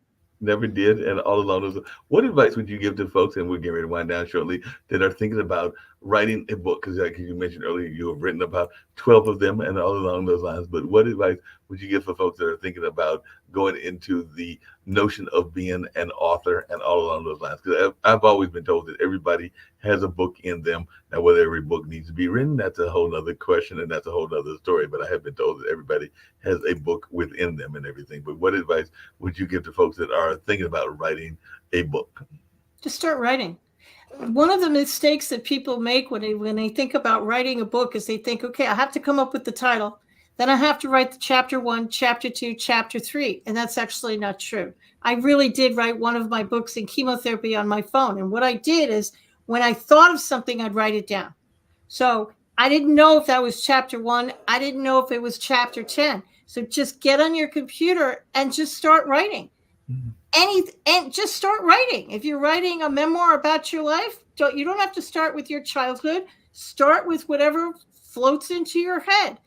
Never did. And all along those, what advice would you give to folks, and we're getting ready to wind down shortly, that are thinking about writing a book? Because like you mentioned earlier, you have written about 12 of them and all along those lines. But what advice would you give for folks that are thinking about going into the notion of being an author and all along those lines? Because I've always been told that everybody has a book in them. Now, whether every book needs to be written, that's a whole nother question, and that's a whole nother story. But I have been told that everybody has a book within them and everything. But what advice would you give to folks that are thinking about writing a book? Just start writing. One of the mistakes that people make when they think about writing a book is they think, okay, I have to come up with the title. Then I have to write the chapter 1, chapter 2, chapter 3. And that's actually not true. I really did write one of my books in chemotherapy on my phone. And what I did is, when I thought of something, I'd write it down. So I didn't know if that was chapter 1. I didn't know if it was chapter 10. So just get on your computer and just start writing. Mm-hmm. And just start writing. If you're writing a memoir about your life, you don't have to start with your childhood. Start with whatever floats into your head.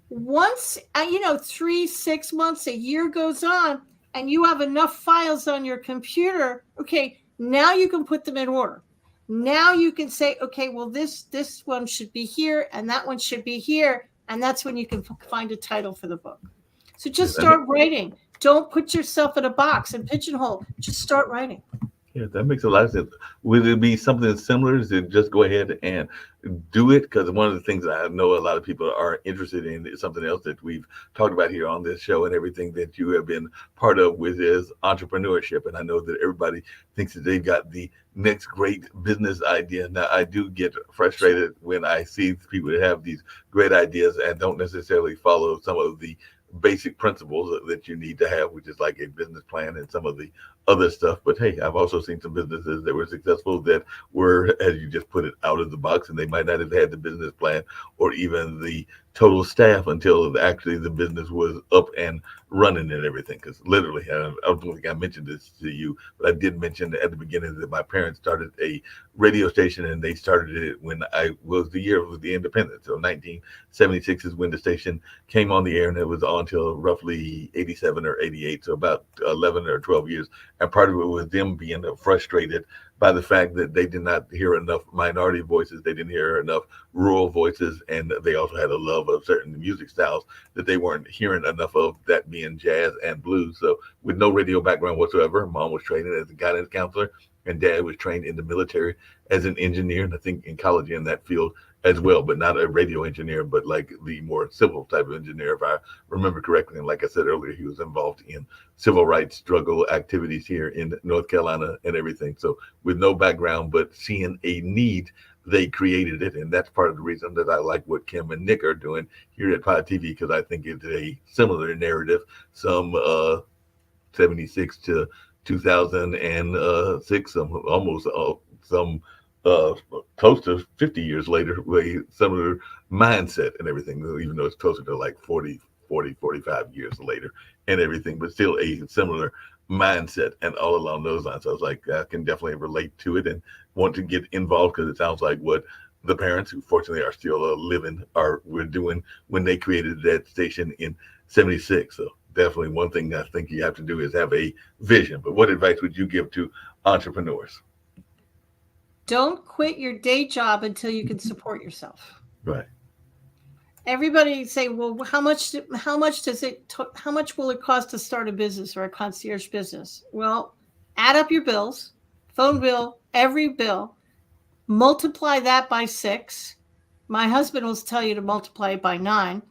Once 3, 6 months, a year goes on, and you have enough files on your computer, okay, now you can put them in order. Now you can say, okay, well, this one should be here, and that one should be here, and that's when you can find a title for the book. So just start writing. Don't put yourself in a box and pigeonhole. Just start writing. Yeah, that makes a lot of sense. Would it be something similar to just go ahead and do it? Because one of the things I know a lot of people are interested in is something else that we've talked about here on this show and everything that you have been part of with is entrepreneurship. And I know that everybody thinks that they've got the next great business idea. Now, I do get frustrated when I see people that have these great ideas and don't necessarily follow some of the basic principles that you need to have, which is like a business plan and some of the other stuff. But hey, I've also seen some businesses that were successful that were, as you just put it, out of the box, and they might not have had the business plan or even the total staff until actually the business was up and running and everything. Because literally, I don't think I mentioned this to you, but I did mention at the beginning that my parents started a radio station, and they started it when I was the year of the independence. So 1976 is when the station came on the air, and it was on till roughly 87 or 88, so about 11 or 12 years. And part of it was them being frustrated by the fact that they did not hear enough minority voices. They didn't hear enough rural voices. And they also had a love of certain music styles that they weren't hearing enough of, that being jazz and blues. So with no radio background whatsoever, mom was trained as a guidance counselor and dad was trained in the military as an engineer. And I think in college in that field as well, but not a radio engineer, but like the more civil type of engineer, if I remember correctly. And like I said earlier, he was involved in civil rights struggle activities here in North Carolina and everything. So with no background, but seeing a need, they created it. And that's part of the reason that I like what Kim and Nick are doing here at Pod TV, because I think it's a similar narrative. Some 76 to 2006, some close to 50 years later, with similar mindset and everything, even though it's closer to like 40, 45 years later and everything, but still a similar mindset and all along those lines. So I was like, I can definitely relate to it and want to get involved, because it sounds like what the parents, who fortunately are still living, were doing when they created that station in 76. So definitely one thing I think you have to do is have a vision. But what advice would you give to entrepreneurs? Don't quit your day job until you can support yourself. Right. Everybody say, well, how much will it cost to start a business or a concierge business? Well, add up your bills, phone bill, every bill, multiply that by 6. My husband will tell you to multiply it by 9.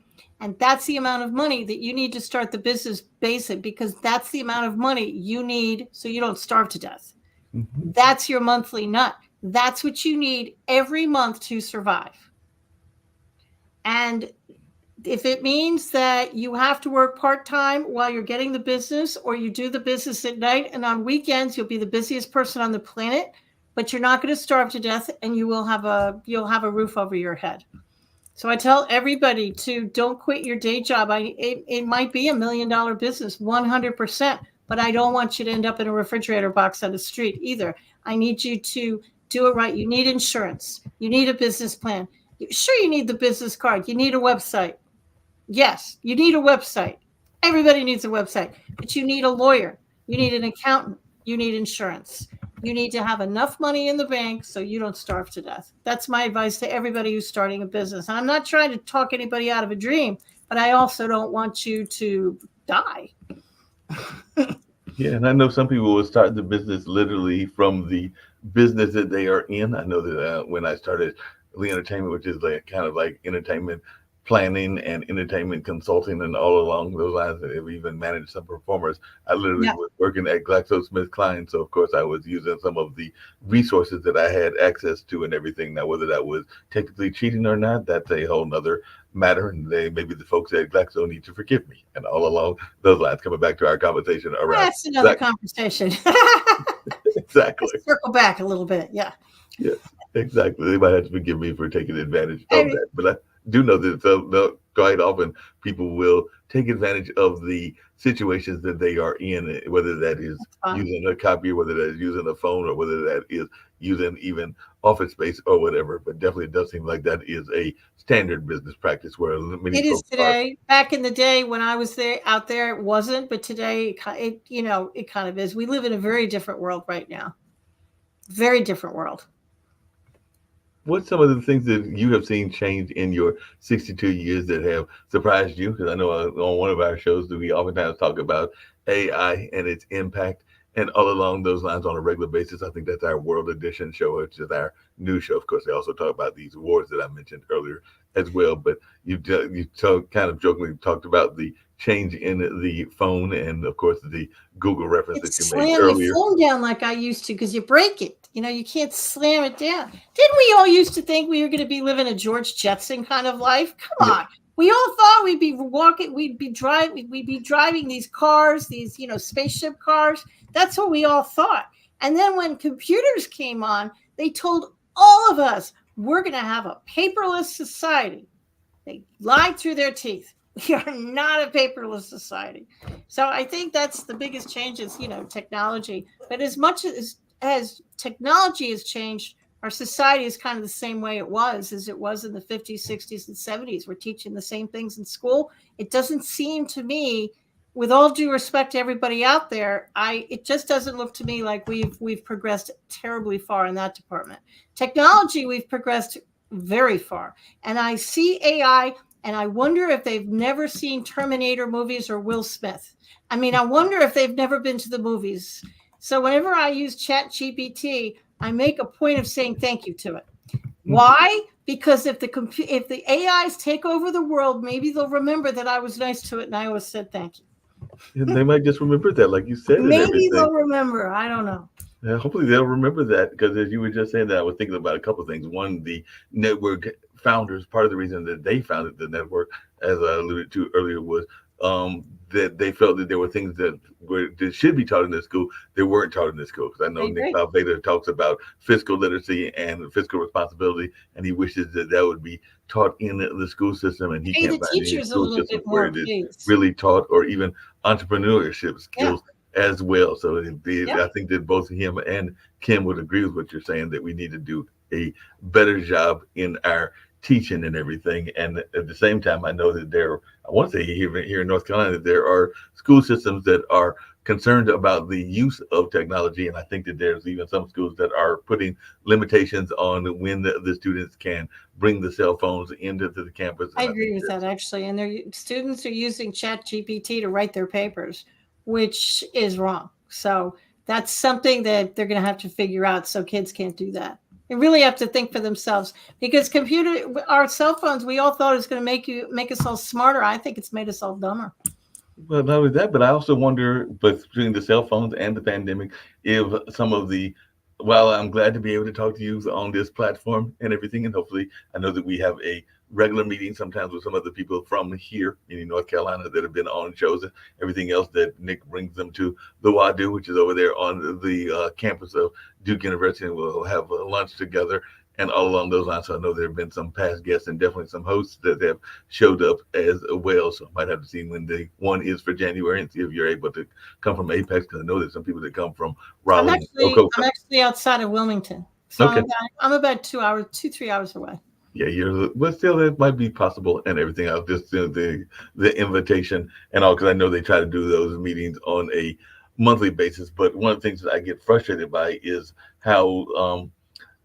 And that's the amount of money that you need to start the business basic, because that's the amount of money you need so you don't starve to death. Mm-hmm. That's your monthly nut. That's what you need every month to survive. And if it means that you have to work part-time while you're getting the business, or you do the business at night and on weekends, you'll be the busiest person on the planet, but you're not going to starve to death, and you'll have a roof over your head. So I tell everybody to don't quit your day job. It might be $1 million business, 100%, but I don't want you to end up in a refrigerator box on the street either. I need you to do it right. You need insurance. You need a business plan. Sure, you need the business card. You need a website. Yes, you need a website. Everybody needs a website, but you need a lawyer. You need an accountant. You need insurance. You need to have enough money in the bank so you don't starve to death. That's my advice to everybody who's starting a business. And I'm not trying to talk anybody out of a dream, but I also don't want you to die. Yeah, and I know some people will start the business literally from the business that they are in. I know that when I started Lee Entertainment, which is like kind of like entertainment planning and entertainment consulting and all along those lines, and we even managed some performers. I literally was working at GlaxoSmithKline, so of course I was using some of the resources that I had access to and everything. Now, whether that was technically cheating or not, that's a whole nother matter, and maybe the folks at Glaxo need to forgive me. And all along those lines, coming back to our conversation around that's another conversation. Exactly. Let's circle back a little bit. Yeah. Yes, exactly. They might have to forgive me for taking advantage of that, but do know that quite often people will take advantage of the situations that they are in, whether that is Fun. using a copy, whether that is using a phone, or whether that is using even office space or whatever. But definitely it does seem like that is a standard business practice where many It is folks are. today. Back in the day when I was there out there, it wasn't, but today it kind of is. We live in a very different world right now. Very different world. What's some of the things that you have seen change in your 62 years that have surprised you? Because I know on one of our shows that we oftentimes talk about AI and its impact. And all along those lines on a regular basis, I think that's our World Edition show, which is our new show. Of course, they also talk about these awards that I mentioned earlier as well. But kind of jokingly talked about the change in the phone and, of course, the Google reference that you made Slam your earlier. phone down like I used to because you break it. You can't slam it down. Didn't we all used to think we were going to be living a George Jetson kind of life? Come on. We all thought we'd be driving these cars, these, spaceship cars. That's what we all thought. And then when computers came on, they told all of us we're going to have a paperless society. They lied through their teeth. We are not a paperless society. So I think that's the biggest change is, technology. But as much as technology has changed, our society is kind of the same way it was as it was in the 50s, 60s, and 70s. We're teaching the same things in school. It doesn't seem to me, with all due respect to everybody out there, it just doesn't look to me like we've progressed terribly far in that department. Technology, we've progressed very far. And I see AI, and I wonder if they've never seen Terminator movies or Will Smith. I mean, I wonder if they've never been to the movies. So whenever I use ChatGPT, I make a point of saying thank you to it. Why? Because if the AIs take over the world, maybe they'll remember that I was nice to it and I always said thank you. And they might just remember that, like you said. Maybe they'll remember. I don't know. Yeah, hopefully they'll remember that, because as you were just saying that, I was thinking about a couple of things. One, the network founders, part of the reason that they founded the network, as I alluded to earlier, was that they felt that there were things that should be taught in the school that weren't taught in the school. Because I know Nick Valveda talks about fiscal literacy and fiscal responsibility, and he wishes that would be taught in the school system. And he can't find any school system where it is really taught, or even entrepreneurship skills as well. So I think that both him and Kim would agree with what you're saying, that we need to do a better job in our teaching and everything. And at the same time, I know that I want to say here in North Carolina, that there are school systems that are concerned about the use of technology. And I think that there's even some schools that are putting limitations on when the students can bring the cell phones into the campus. I agree with that, actually. And their students are using ChatGPT to write their papers, which is wrong. So that's something that they're going to have to figure out, so kids can't do that. They really have to think for themselves, because our cell phones, we all thought it was going to make us all smarter. I think it's made us all dumber. Well, not only that, but I also wonder, between the cell phones and the pandemic, if some of while I'm glad to be able to talk to you on this platform and everything, and hopefully I know that we have a regular meeting sometimes with some of the people from here in North Carolina that have been on shows and everything else, that Nick brings them to the WADU, which is over there on the campus of Duke University, and we'll have lunch together and all along those lines. So I know there have been some past guests and definitely some hosts that have showed up as well. So I might have to see when the one is for January and see if you're able to come from Apex, because I know there's some people that come from Raleigh. I'm actually outside of Wilmington. So okay. I'm about 2-3 hours away. Yeah, but still, it might be possible and everything. I'll just do the invitation and all, because I know they try to do those meetings on a monthly basis. But one of the things that I get frustrated by is how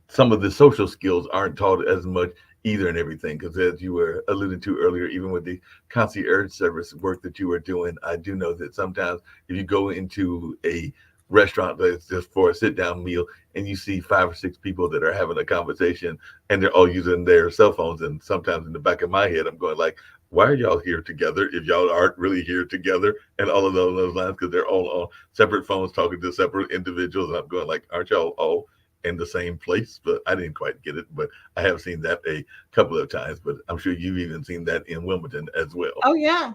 some of the social skills aren't taught as much either and everything. Because as you were alluding to earlier, even with the concierge service work that you were doing, I do know that sometimes if you go into a restaurant that's just for a sit-down meal and you see 5 or 6 people that are having a conversation and they're all using their cell phones, and sometimes in the back of my head I'm going like, why are y'all here together if y'all aren't really here together? And all of those lines, because they're all on separate phones talking to separate individuals, and I'm going like, aren't y'all all in the same place? But I didn't quite get it, but I have seen that a couple of times. But I'm sure you've even seen that in Wilmington as well. Oh yeah.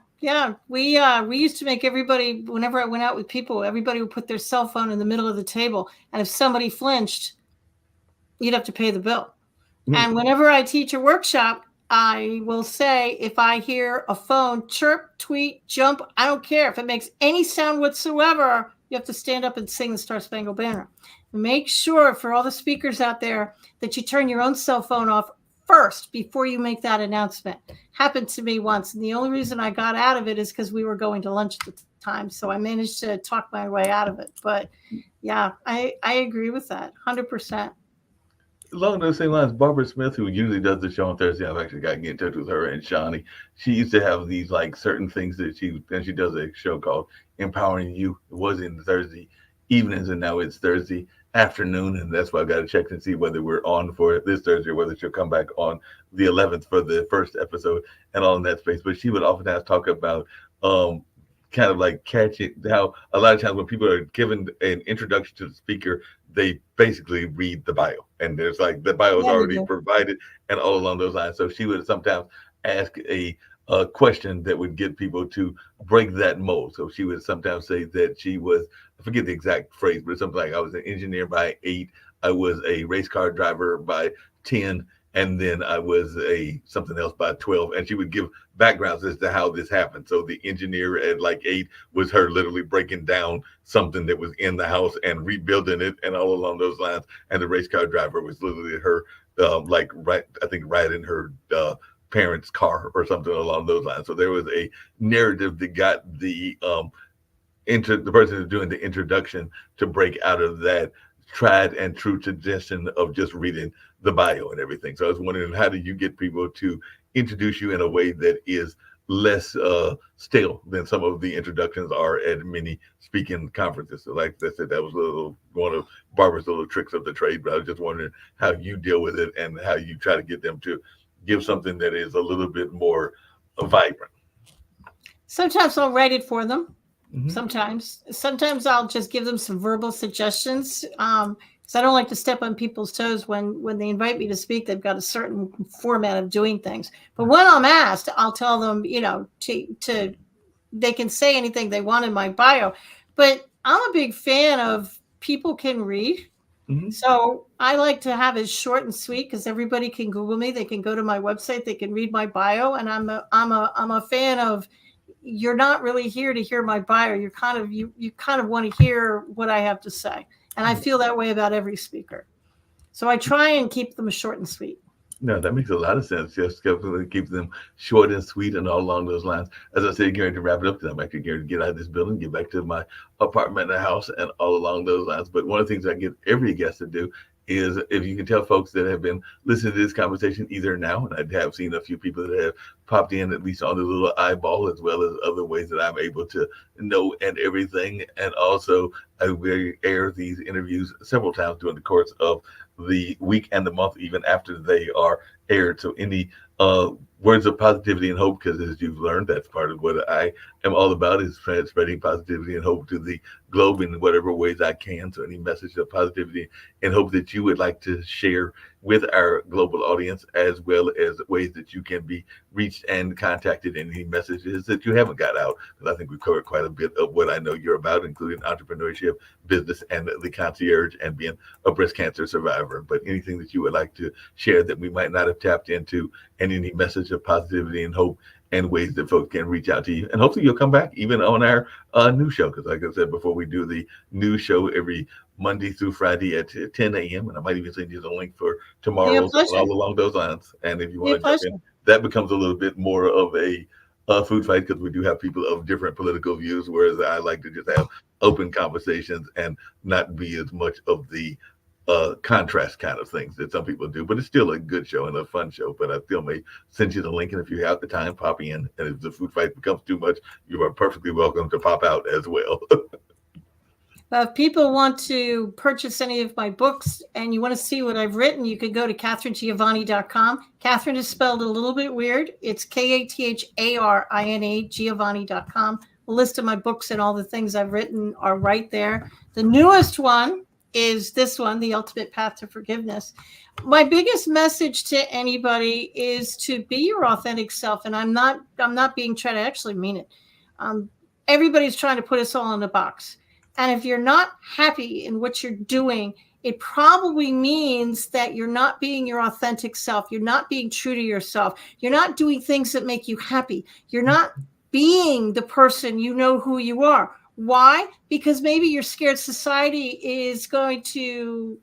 We used to make everybody, whenever I went out with people, everybody would put their cell phone in the middle of the table, and if somebody flinched, you'd have to pay the bill. And whenever I teach a workshop, I will say if I hear a phone chirp, tweet, jump, I don't care. If it makes any sound whatsoever, you have to stand up and sing the Star Spangled Banner. Make sure for all the speakers out there that you turn your own cell phone off first before you make that announcement. Happened to me once. And the only reason I got out of it is because we were going to lunch at the time. So I managed to talk my way out of it. But yeah, I agree with that 100%. Along those same lines, Barbara Smith, who usually does the show on Thursday, I've actually got to get in touch with her and Shawnee. She used to have these like certain things that she does a show called Empowering You. It was in Thursday evenings, and now it's Thursday afternoon, and that's why I've got to check and see whether we're on for this Thursday or whether she'll come back on the 11th for the first episode and all in that space. But she would oftentimes talk about kind of like catching how a lot of times when people are given an introduction to the speaker, they basically read the bio, and there's like the bio is already provided and all along those lines. So she would sometimes ask a question that would get people to break that mold. So she would sometimes say that she was, I forget the exact phrase, but something like I was an engineer by 8, I was a race car driver by 10, and then I was a something else by 12. And she would give backgrounds as to how this happened. So the engineer at like 8 was her literally breaking down something that was in the house and rebuilding it and all along those lines. And the race car driver was literally her, riding her parents' car or something along those lines. So there was a narrative that got the person who's doing the introduction to break out of that tried and true tradition of just reading the bio and everything. So I was wondering, how do you get people to introduce you in a way that is less stale than some of the introductions are at many speaking conferences? So like I said, that was one of Barbara's little tricks of the trade, but I was just wondering how you deal with it and how you try to get them to give something that is a little bit more vibrant. Sometimes I'll write it for them. Mm-hmm. Sometimes I'll just give them some verbal suggestions. Because I don't like to step on people's toes when they invite me to speak. They've got a certain format of doing things. But when I'm asked, I'll tell them, to they can say anything they want in my bio. But I'm a big fan of people can read. Mm-hmm. So I like to have it short and sweet because everybody can Google me. They can go to my website. They can read my bio. And I'm a fan of, you're not really here to hear my bio. You're kind of want to hear what I have to say. And I feel that way about every speaker. So I try and keep them short and sweet. No, that makes a lot of sense. Just keep them short and sweet and all along those lines. As I said, getting to wrap it up, because I'm actually getting to get out of this building, get back to my apartment and house and all along those lines. But one of the things I get every guest to do is, if you can tell folks that have been listening to this conversation either now, and I have seen a few people that have popped in at least on the little eyeball, as well as other ways that I'm able to know and everything. And also I will air these interviews several times during the course of the week and the month, even after they are aired. So any words of positivity and hope, because as you've learned, that's part of what I am all about, is spreading positivity and hope to the globe in whatever ways I can. So any message of positivity and hope that you would like to share with our global audience, as well as ways that you can be reached and contacted, and any messages that you haven't got out, because I think we've covered quite a bit of what I know you're about, including entrepreneurship, business, and the concierge, and being a breast cancer survivor. But anything that you would like to share that we might not have tapped into, and any message of positivity and hope and ways that folks can reach out to you. And hopefully you'll come back even on our new show, because like I said before, we do the new show every Monday through Friday at 10 a.m. And I might even send you the link for tomorrow's, all along those lines. And if you want to jump in, that becomes a little bit more of a food fight, because we do have people of different political views, whereas I like to just have open conversations and not be as much of the contrast kind of things that some people do. But it's still a good show and a fun show. But I still may send you the link, and if you have the time, pop in. And if the food fight becomes too much, you are perfectly welcome to pop out as well. If people want to purchase any of my books and you want to see what I've written, you could go to KatherineGiovanni.com. Catherine is spelled a little bit weird. It's KATHARINE, Giovanni.com. A list of my books and all the things I've written are right there. The newest one is this one, The Ultimate Path to Forgiveness. My biggest message to anybody is to be your authentic self. And I'm not being tried. I actually mean it. Everybody's trying to put us all in a box. And if you're not happy in what you're doing, it probably means that you're not being your authentic self. You're not being true to yourself. You're not doing things that make you happy. You're not being the person you know who you are. Why? Because maybe you're scared society is going to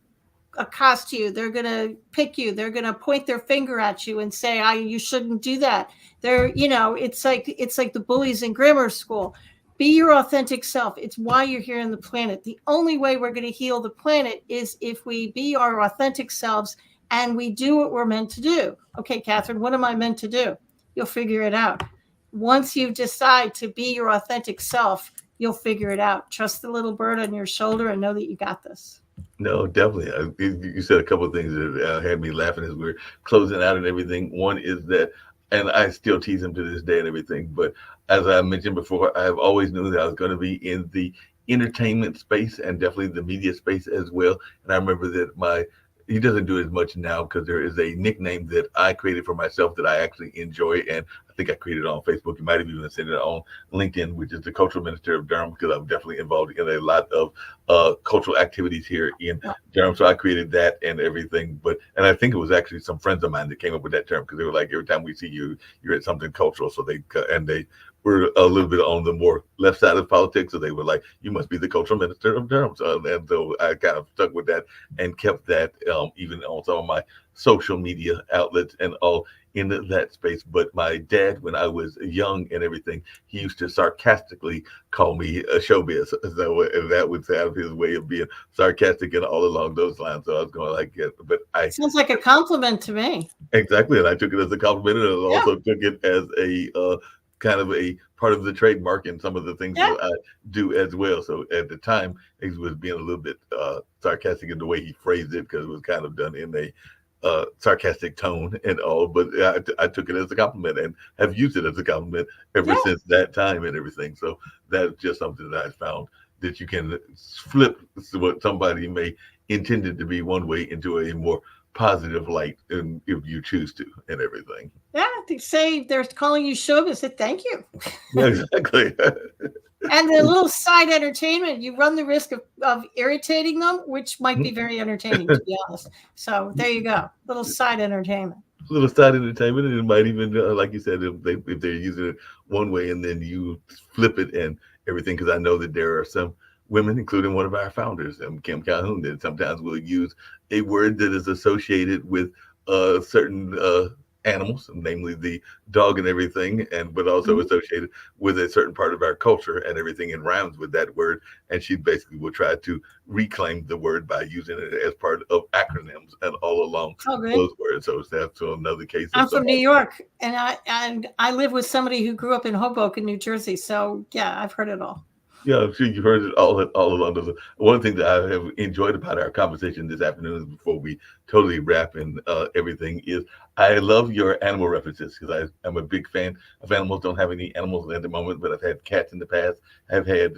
accost you. They're going to pick you. They're going to point their finger at you and say, you shouldn't do that. It's like the bullies in grammar school. Be your authentic self. It's why you're here on the planet. The only way we're going to heal the planet is if we be our authentic selves and we do what we're meant to do. Okay, Catherine, what am I meant to do? You'll figure it out. Once you decide to be your authentic self, you'll figure it out. Trust the little bird on your shoulder and know that you got this. No, definitely. You said a couple of things that had me laughing as we were closing out and everything. One is that, and I still tease him to this day and everything, but as I mentioned before, I've always knew that I was going to be in the entertainment space and definitely the media space as well. And I remember that he doesn't do as much now because there is a nickname that I created for myself that I actually enjoy. And I think I created it on Facebook. You might have even seen it on LinkedIn, which is the Cultural Minister of Durham, because I'm definitely involved in a lot of cultural activities here in Durham. So I created that and everything. And I think it was actually some friends of mine that came up with that term because they were like, every time we see you, you're at something cultural. So they were a little bit on the more left side of politics. So they were like, you must be the Cultural Minister of Durham. So I kind of stuck with that and kept that even on some of my social media outlets and all in that space. But my dad, when I was young and everything, he used to sarcastically call me a showbiz. So that would sound his way of being sarcastic and all along those lines. So I was going like, yeah, but sounds like a compliment to me. Exactly. And I took it as a compliment and I also took it as a kind of a part of the trademark and some of the things that I do as well. So at the time, he was being a little bit sarcastic in the way he phrased it because it was kind of done in a sarcastic tone and all, but I took it as a compliment and have used it as a compliment ever since that time and everything. So that's just something that I found that you can flip what somebody may intended to be one way into a more positive light, and if you choose to and everything. Yeah, they say they're calling you showbiz. Say thank you. Yeah, exactly. And the little side entertainment, you run the risk of irritating them, which might be very entertaining, to be honest. So there you go, little side entertainment. Little side entertainment, and it might even, like you said, if they're using it one way and then you flip it and everything. Because I know that there are some women, including one of our founders, Kim Calhoun, that sometimes will use a word that is associated with certain animals, namely the dog and everything, but also associated with a certain part of our culture and everything, and rhymes with that word. And she basically will try to reclaim the word by using it as part of acronyms and all along those words. So that's another case. I'm from New York, and I live with somebody who grew up in Hoboken, New Jersey. So yeah, I've heard it all. Yeah, I'm sure you've heard it all along. One thing that I have enjoyed about our conversation this afternoon, before we totally wrap and everything, is I love your animal references because I'm a big fan of animals. Don't have any animals at the moment, but I've had cats in the past. I've had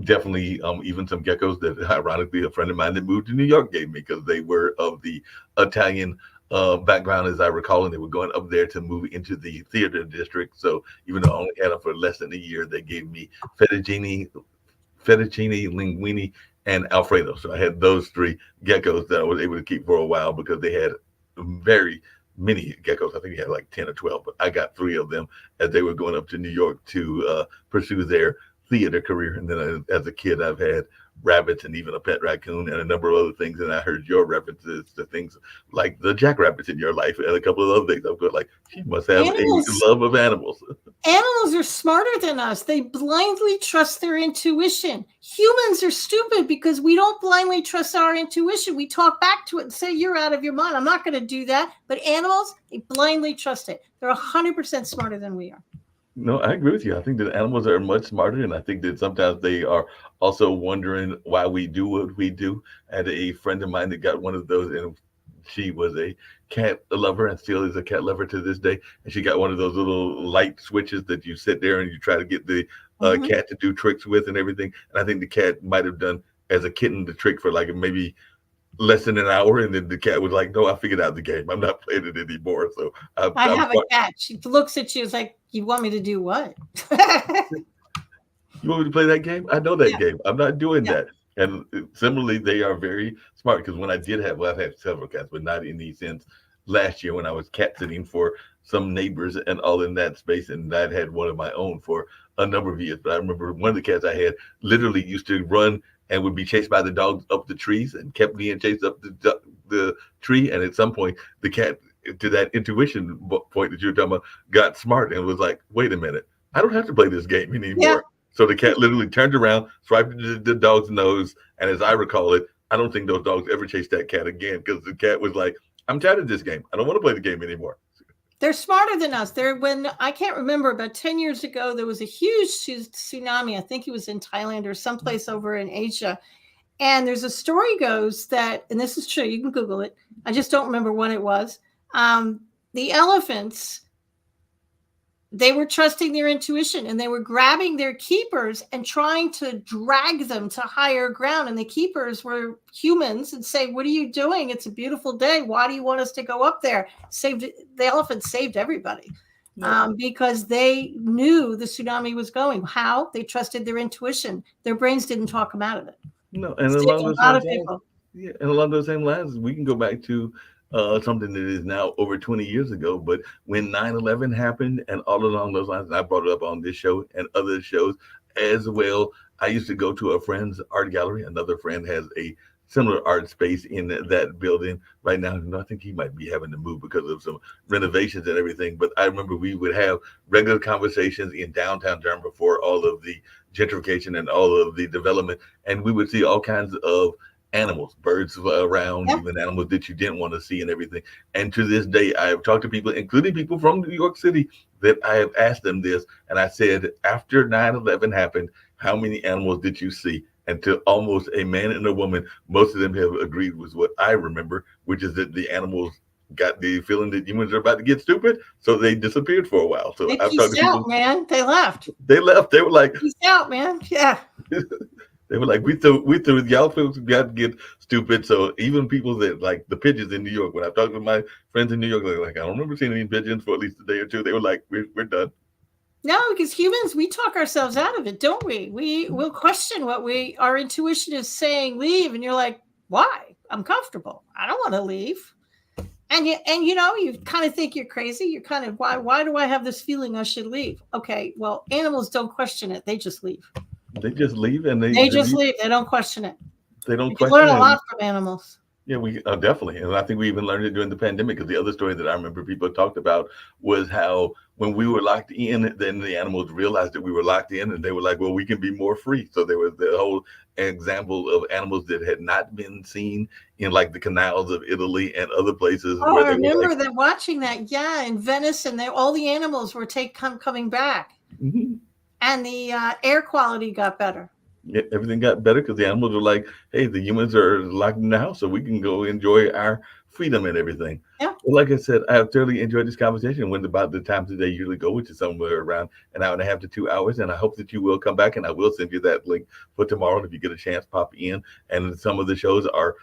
definitely even some geckos that, ironically, a friend of mine that moved to New York gave me because they were of the Italian background, as I recall, and they were going up there to move into the theater district. So even though I only had them for less than a year, they gave me fettuccine, linguine, and Alfredo. So I had those three geckos that I was able to keep for a while because they had very many geckos. I think he had like 10 or 12, but I got 3 of them as they were going up to New York to pursue their theater career. And then as a kid, I've had rabbits and even a pet raccoon and a number of other things. And I heard your references to things like the jackrabbits in your life and a couple of other things. I was like, she must have a love of animals. Animals are smarter than us. They blindly trust their intuition. Humans are stupid because we don't blindly trust our intuition. We talk back to it and say, you're out of your mind. I'm not going to do that. But animals, they blindly trust it. They're 100% smarter than we are. No, I agree with you. I think that animals are much smarter, and I think that sometimes they are also wondering why we do what we do. I had a friend of mine that got one of those, and she was a cat lover and still is a cat lover to this day. And she got one of those little light switches that you sit there and you try to get the cat to do tricks with and everything. And I think the cat might have done, as a kitten, the trick for like maybe less than an hour, and then the cat was like, no, I figured out the game. I'm not playing it anymore. So I have a cat. She looks at you, it's like, you want me to do what? You want me to play that game? I know that game. I'm not doing that. And similarly, they are very smart because when I did have, well, I've had several cats, but not in the sense last year when I was cat sitting for some neighbors and all in that space. And I'd had one of my own for a number of years. But I remember one of the cats I had literally used to run and would be chased by the dogs up the trees and kept being chased up the tree. And at some point, the cat, to that intuition point that you were talking about, got smart and was like, wait a minute, I don't have to play this game Yeah. anymore. So the cat literally turned around, swiped the dog's nose, and as I recall it, I don't think those dogs ever chased that cat again because the cat was like, "I'm tired of this game. I don't want to play the game anymore." They're smarter than us. When I can't remember, about 10 years ago, there was a huge tsunami. I think it was in Thailand or someplace over in Asia. And there's a story goes that, and this is true, you can Google it. I just don't remember when it was. The elephants, they were trusting their intuition and they were grabbing their keepers and trying to drag them to higher ground. And the keepers were humans and say, what are you doing? It's a beautiful day. Why do you want us to go up there? The elephants saved everybody. Because they knew the tsunami was going. How? They trusted their intuition. Their brains didn't talk them out of it. No, and Saved along a those lot of same lines, people. yeah, and along those same lines, we can go back to something that is now over 20 years ago. But when 9/11 happened, and all along those lines, and I brought it up on this show and other shows as well. I used to go to a friend's art gallery. Another friend has a similar art space in that building right now. And I think he might be having to move because of some renovations and everything. But I remember we would have regular conversations in downtown Durham before all of the gentrification and all of the development. And we would see all kinds of animals, birds around, Yep. even animals that you didn't want to see and everything. And to this day, I have talked to people, including people from New York City, that I have asked them this. And I said, after 9/11 happened, how many animals did you see? And to almost a man and a woman, most of them have agreed with what I remember, which is that the animals got the feeling that humans are about to get stupid, so they disappeared for a while. So They I've talked peaced to out, people. man. They left. They left. They were like, Peace out, man. Yeah. they were like, we threw y'all folks got to get stupid. So even people that like the pigeons in New York, when I talked to my friends in New York, they're like, I don't remember seeing any pigeons for at least a day or two. They were like, we're done. No, because humans, we talk ourselves out of it, don't we? We will question what our intuition is saying, leave. And you're like, why? I'm comfortable. I don't want to leave. And you kind of think you're crazy. You're kind of, why do I have this feeling I should leave? Okay, well, animals don't question it. They just leave. They just leave and They just leave. They don't question it. They don't You can question learn a it. lot from animals. Yeah, we definitely, and I think we even learned it during the pandemic. Because the other story that I remember people talked about was how when we were locked in, then the animals realized that we were locked in, and they were like, "Well, we can be more free." So there was the whole example of animals that had not been seen in like the canals of Italy and other places. Oh, Where I they were remember like, that watching that. Yeah, in Venice, and all the animals were coming back, mhm. and the air quality got better. Yeah, everything got better because the animals were like, "Hey, the humans are locked in the house, so we can go enjoy our freedom and everything." Yeah. Well, like I said, I have thoroughly enjoyed this conversation. Went about the times that they usually go, which is somewhere around an hour and a half to 2 hours. And I hope that you will come back, and I will send you that link for tomorrow. And if you get a chance, pop in. And some of the shows are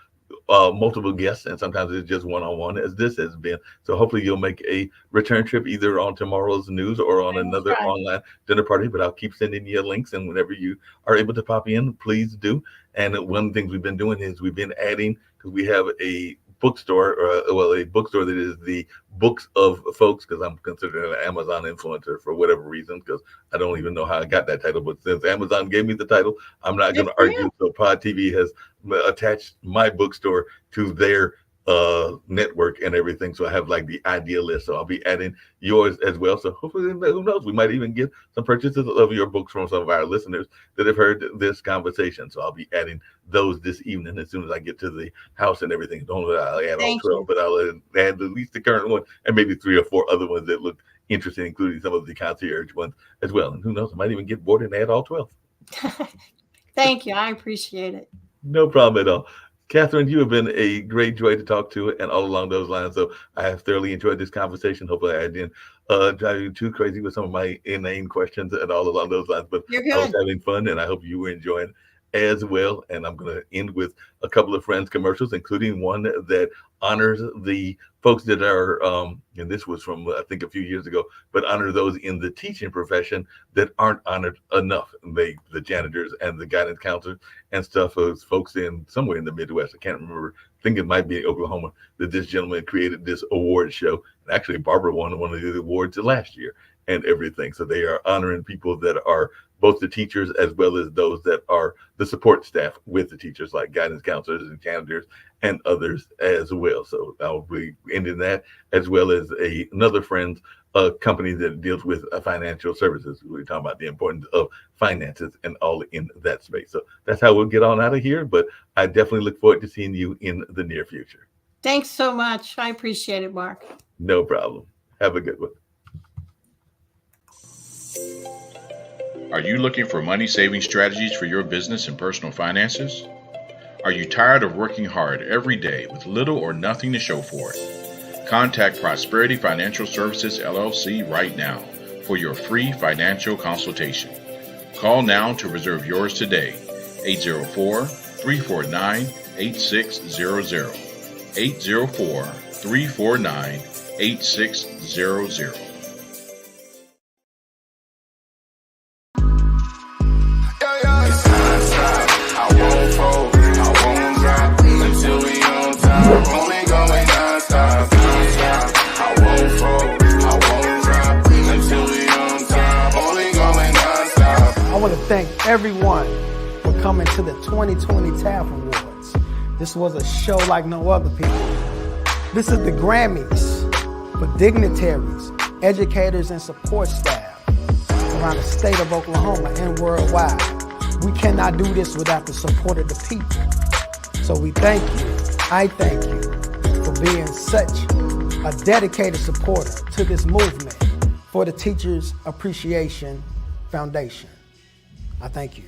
multiple guests, and sometimes it's just one-on-one, as this has been. So hopefully you'll make a return trip either on tomorrow's news or on another online dinner party. But I'll keep sending you links, and whenever you are able to pop in, please do. And one of the things we've been doing is we've been adding, because we have a bookstore, a bookstore that is the books of folks, because I'm considered an Amazon influencer for whatever reason, because I don't even know how I got that title. But since Amazon gave me the title, I'm not going to argue. So Pod TV has attached my bookstore to their network and everything. So I have like the idea list. So I'll be adding yours as well. So hopefully, who knows, we might even get some purchases of your books from some of our listeners that have heard this conversation. So I'll be adding those this evening as soon as I get to the house and everything. Don't let I'll add all 12, but I'll add at least the current one and maybe 3 or 4 other ones that look interesting, including some of the concierge ones as well. And who knows, I might even get bored and add all 12. Thank you. I appreciate it. No problem at all. Catherine, you have been a great joy to talk to, and all along those lines. So I have thoroughly enjoyed this conversation. Hopefully I didn't drive you too crazy with some of my inane questions and all along those lines, but You're good. I was having fun, and I hope you were enjoying as well. And I'm going to end with a couple of Friends commercials, including one that honors the folks that are, and this was from, I think, a few years ago, but honor those in the teaching profession that aren't honored enough. The janitors and the guidance counselors and stuff, those folks in somewhere in the Midwest. I can't remember. I think it might be Oklahoma, that this gentleman created this award show. And actually, Barbara won one of the awards last year and everything. So they are honoring people that are both the teachers as well as those that are the support staff with the teachers, like guidance counselors and janitors and others as well. So I'll be ending that, as well as another friend's company that deals with financial services. We're talking about the importance of finances and all in that space. So that's how we'll get on out of here. But I definitely look forward to seeing you in the near future. Thanks so much. I appreciate it, Mark. No problem. Have a good one. Are you looking for money-saving strategies for your business and personal finances? Are you tired of working hard every day with little or nothing to show for it? Contact Prosperity Financial Services, LLC right now for your free financial consultation. Call now to reserve yours today, 804-349-8600, 804-349-8600. I want to thank everyone for coming to the 2020 TAF Awards. This was a show like no other, people. This is the Grammys for dignitaries, educators, and support staff around the state of Oklahoma and worldwide. We cannot do this without the support of the people. So we thank you. I thank you for being such a dedicated supporter to this movement for the Teachers Appreciation Foundation. I thank you.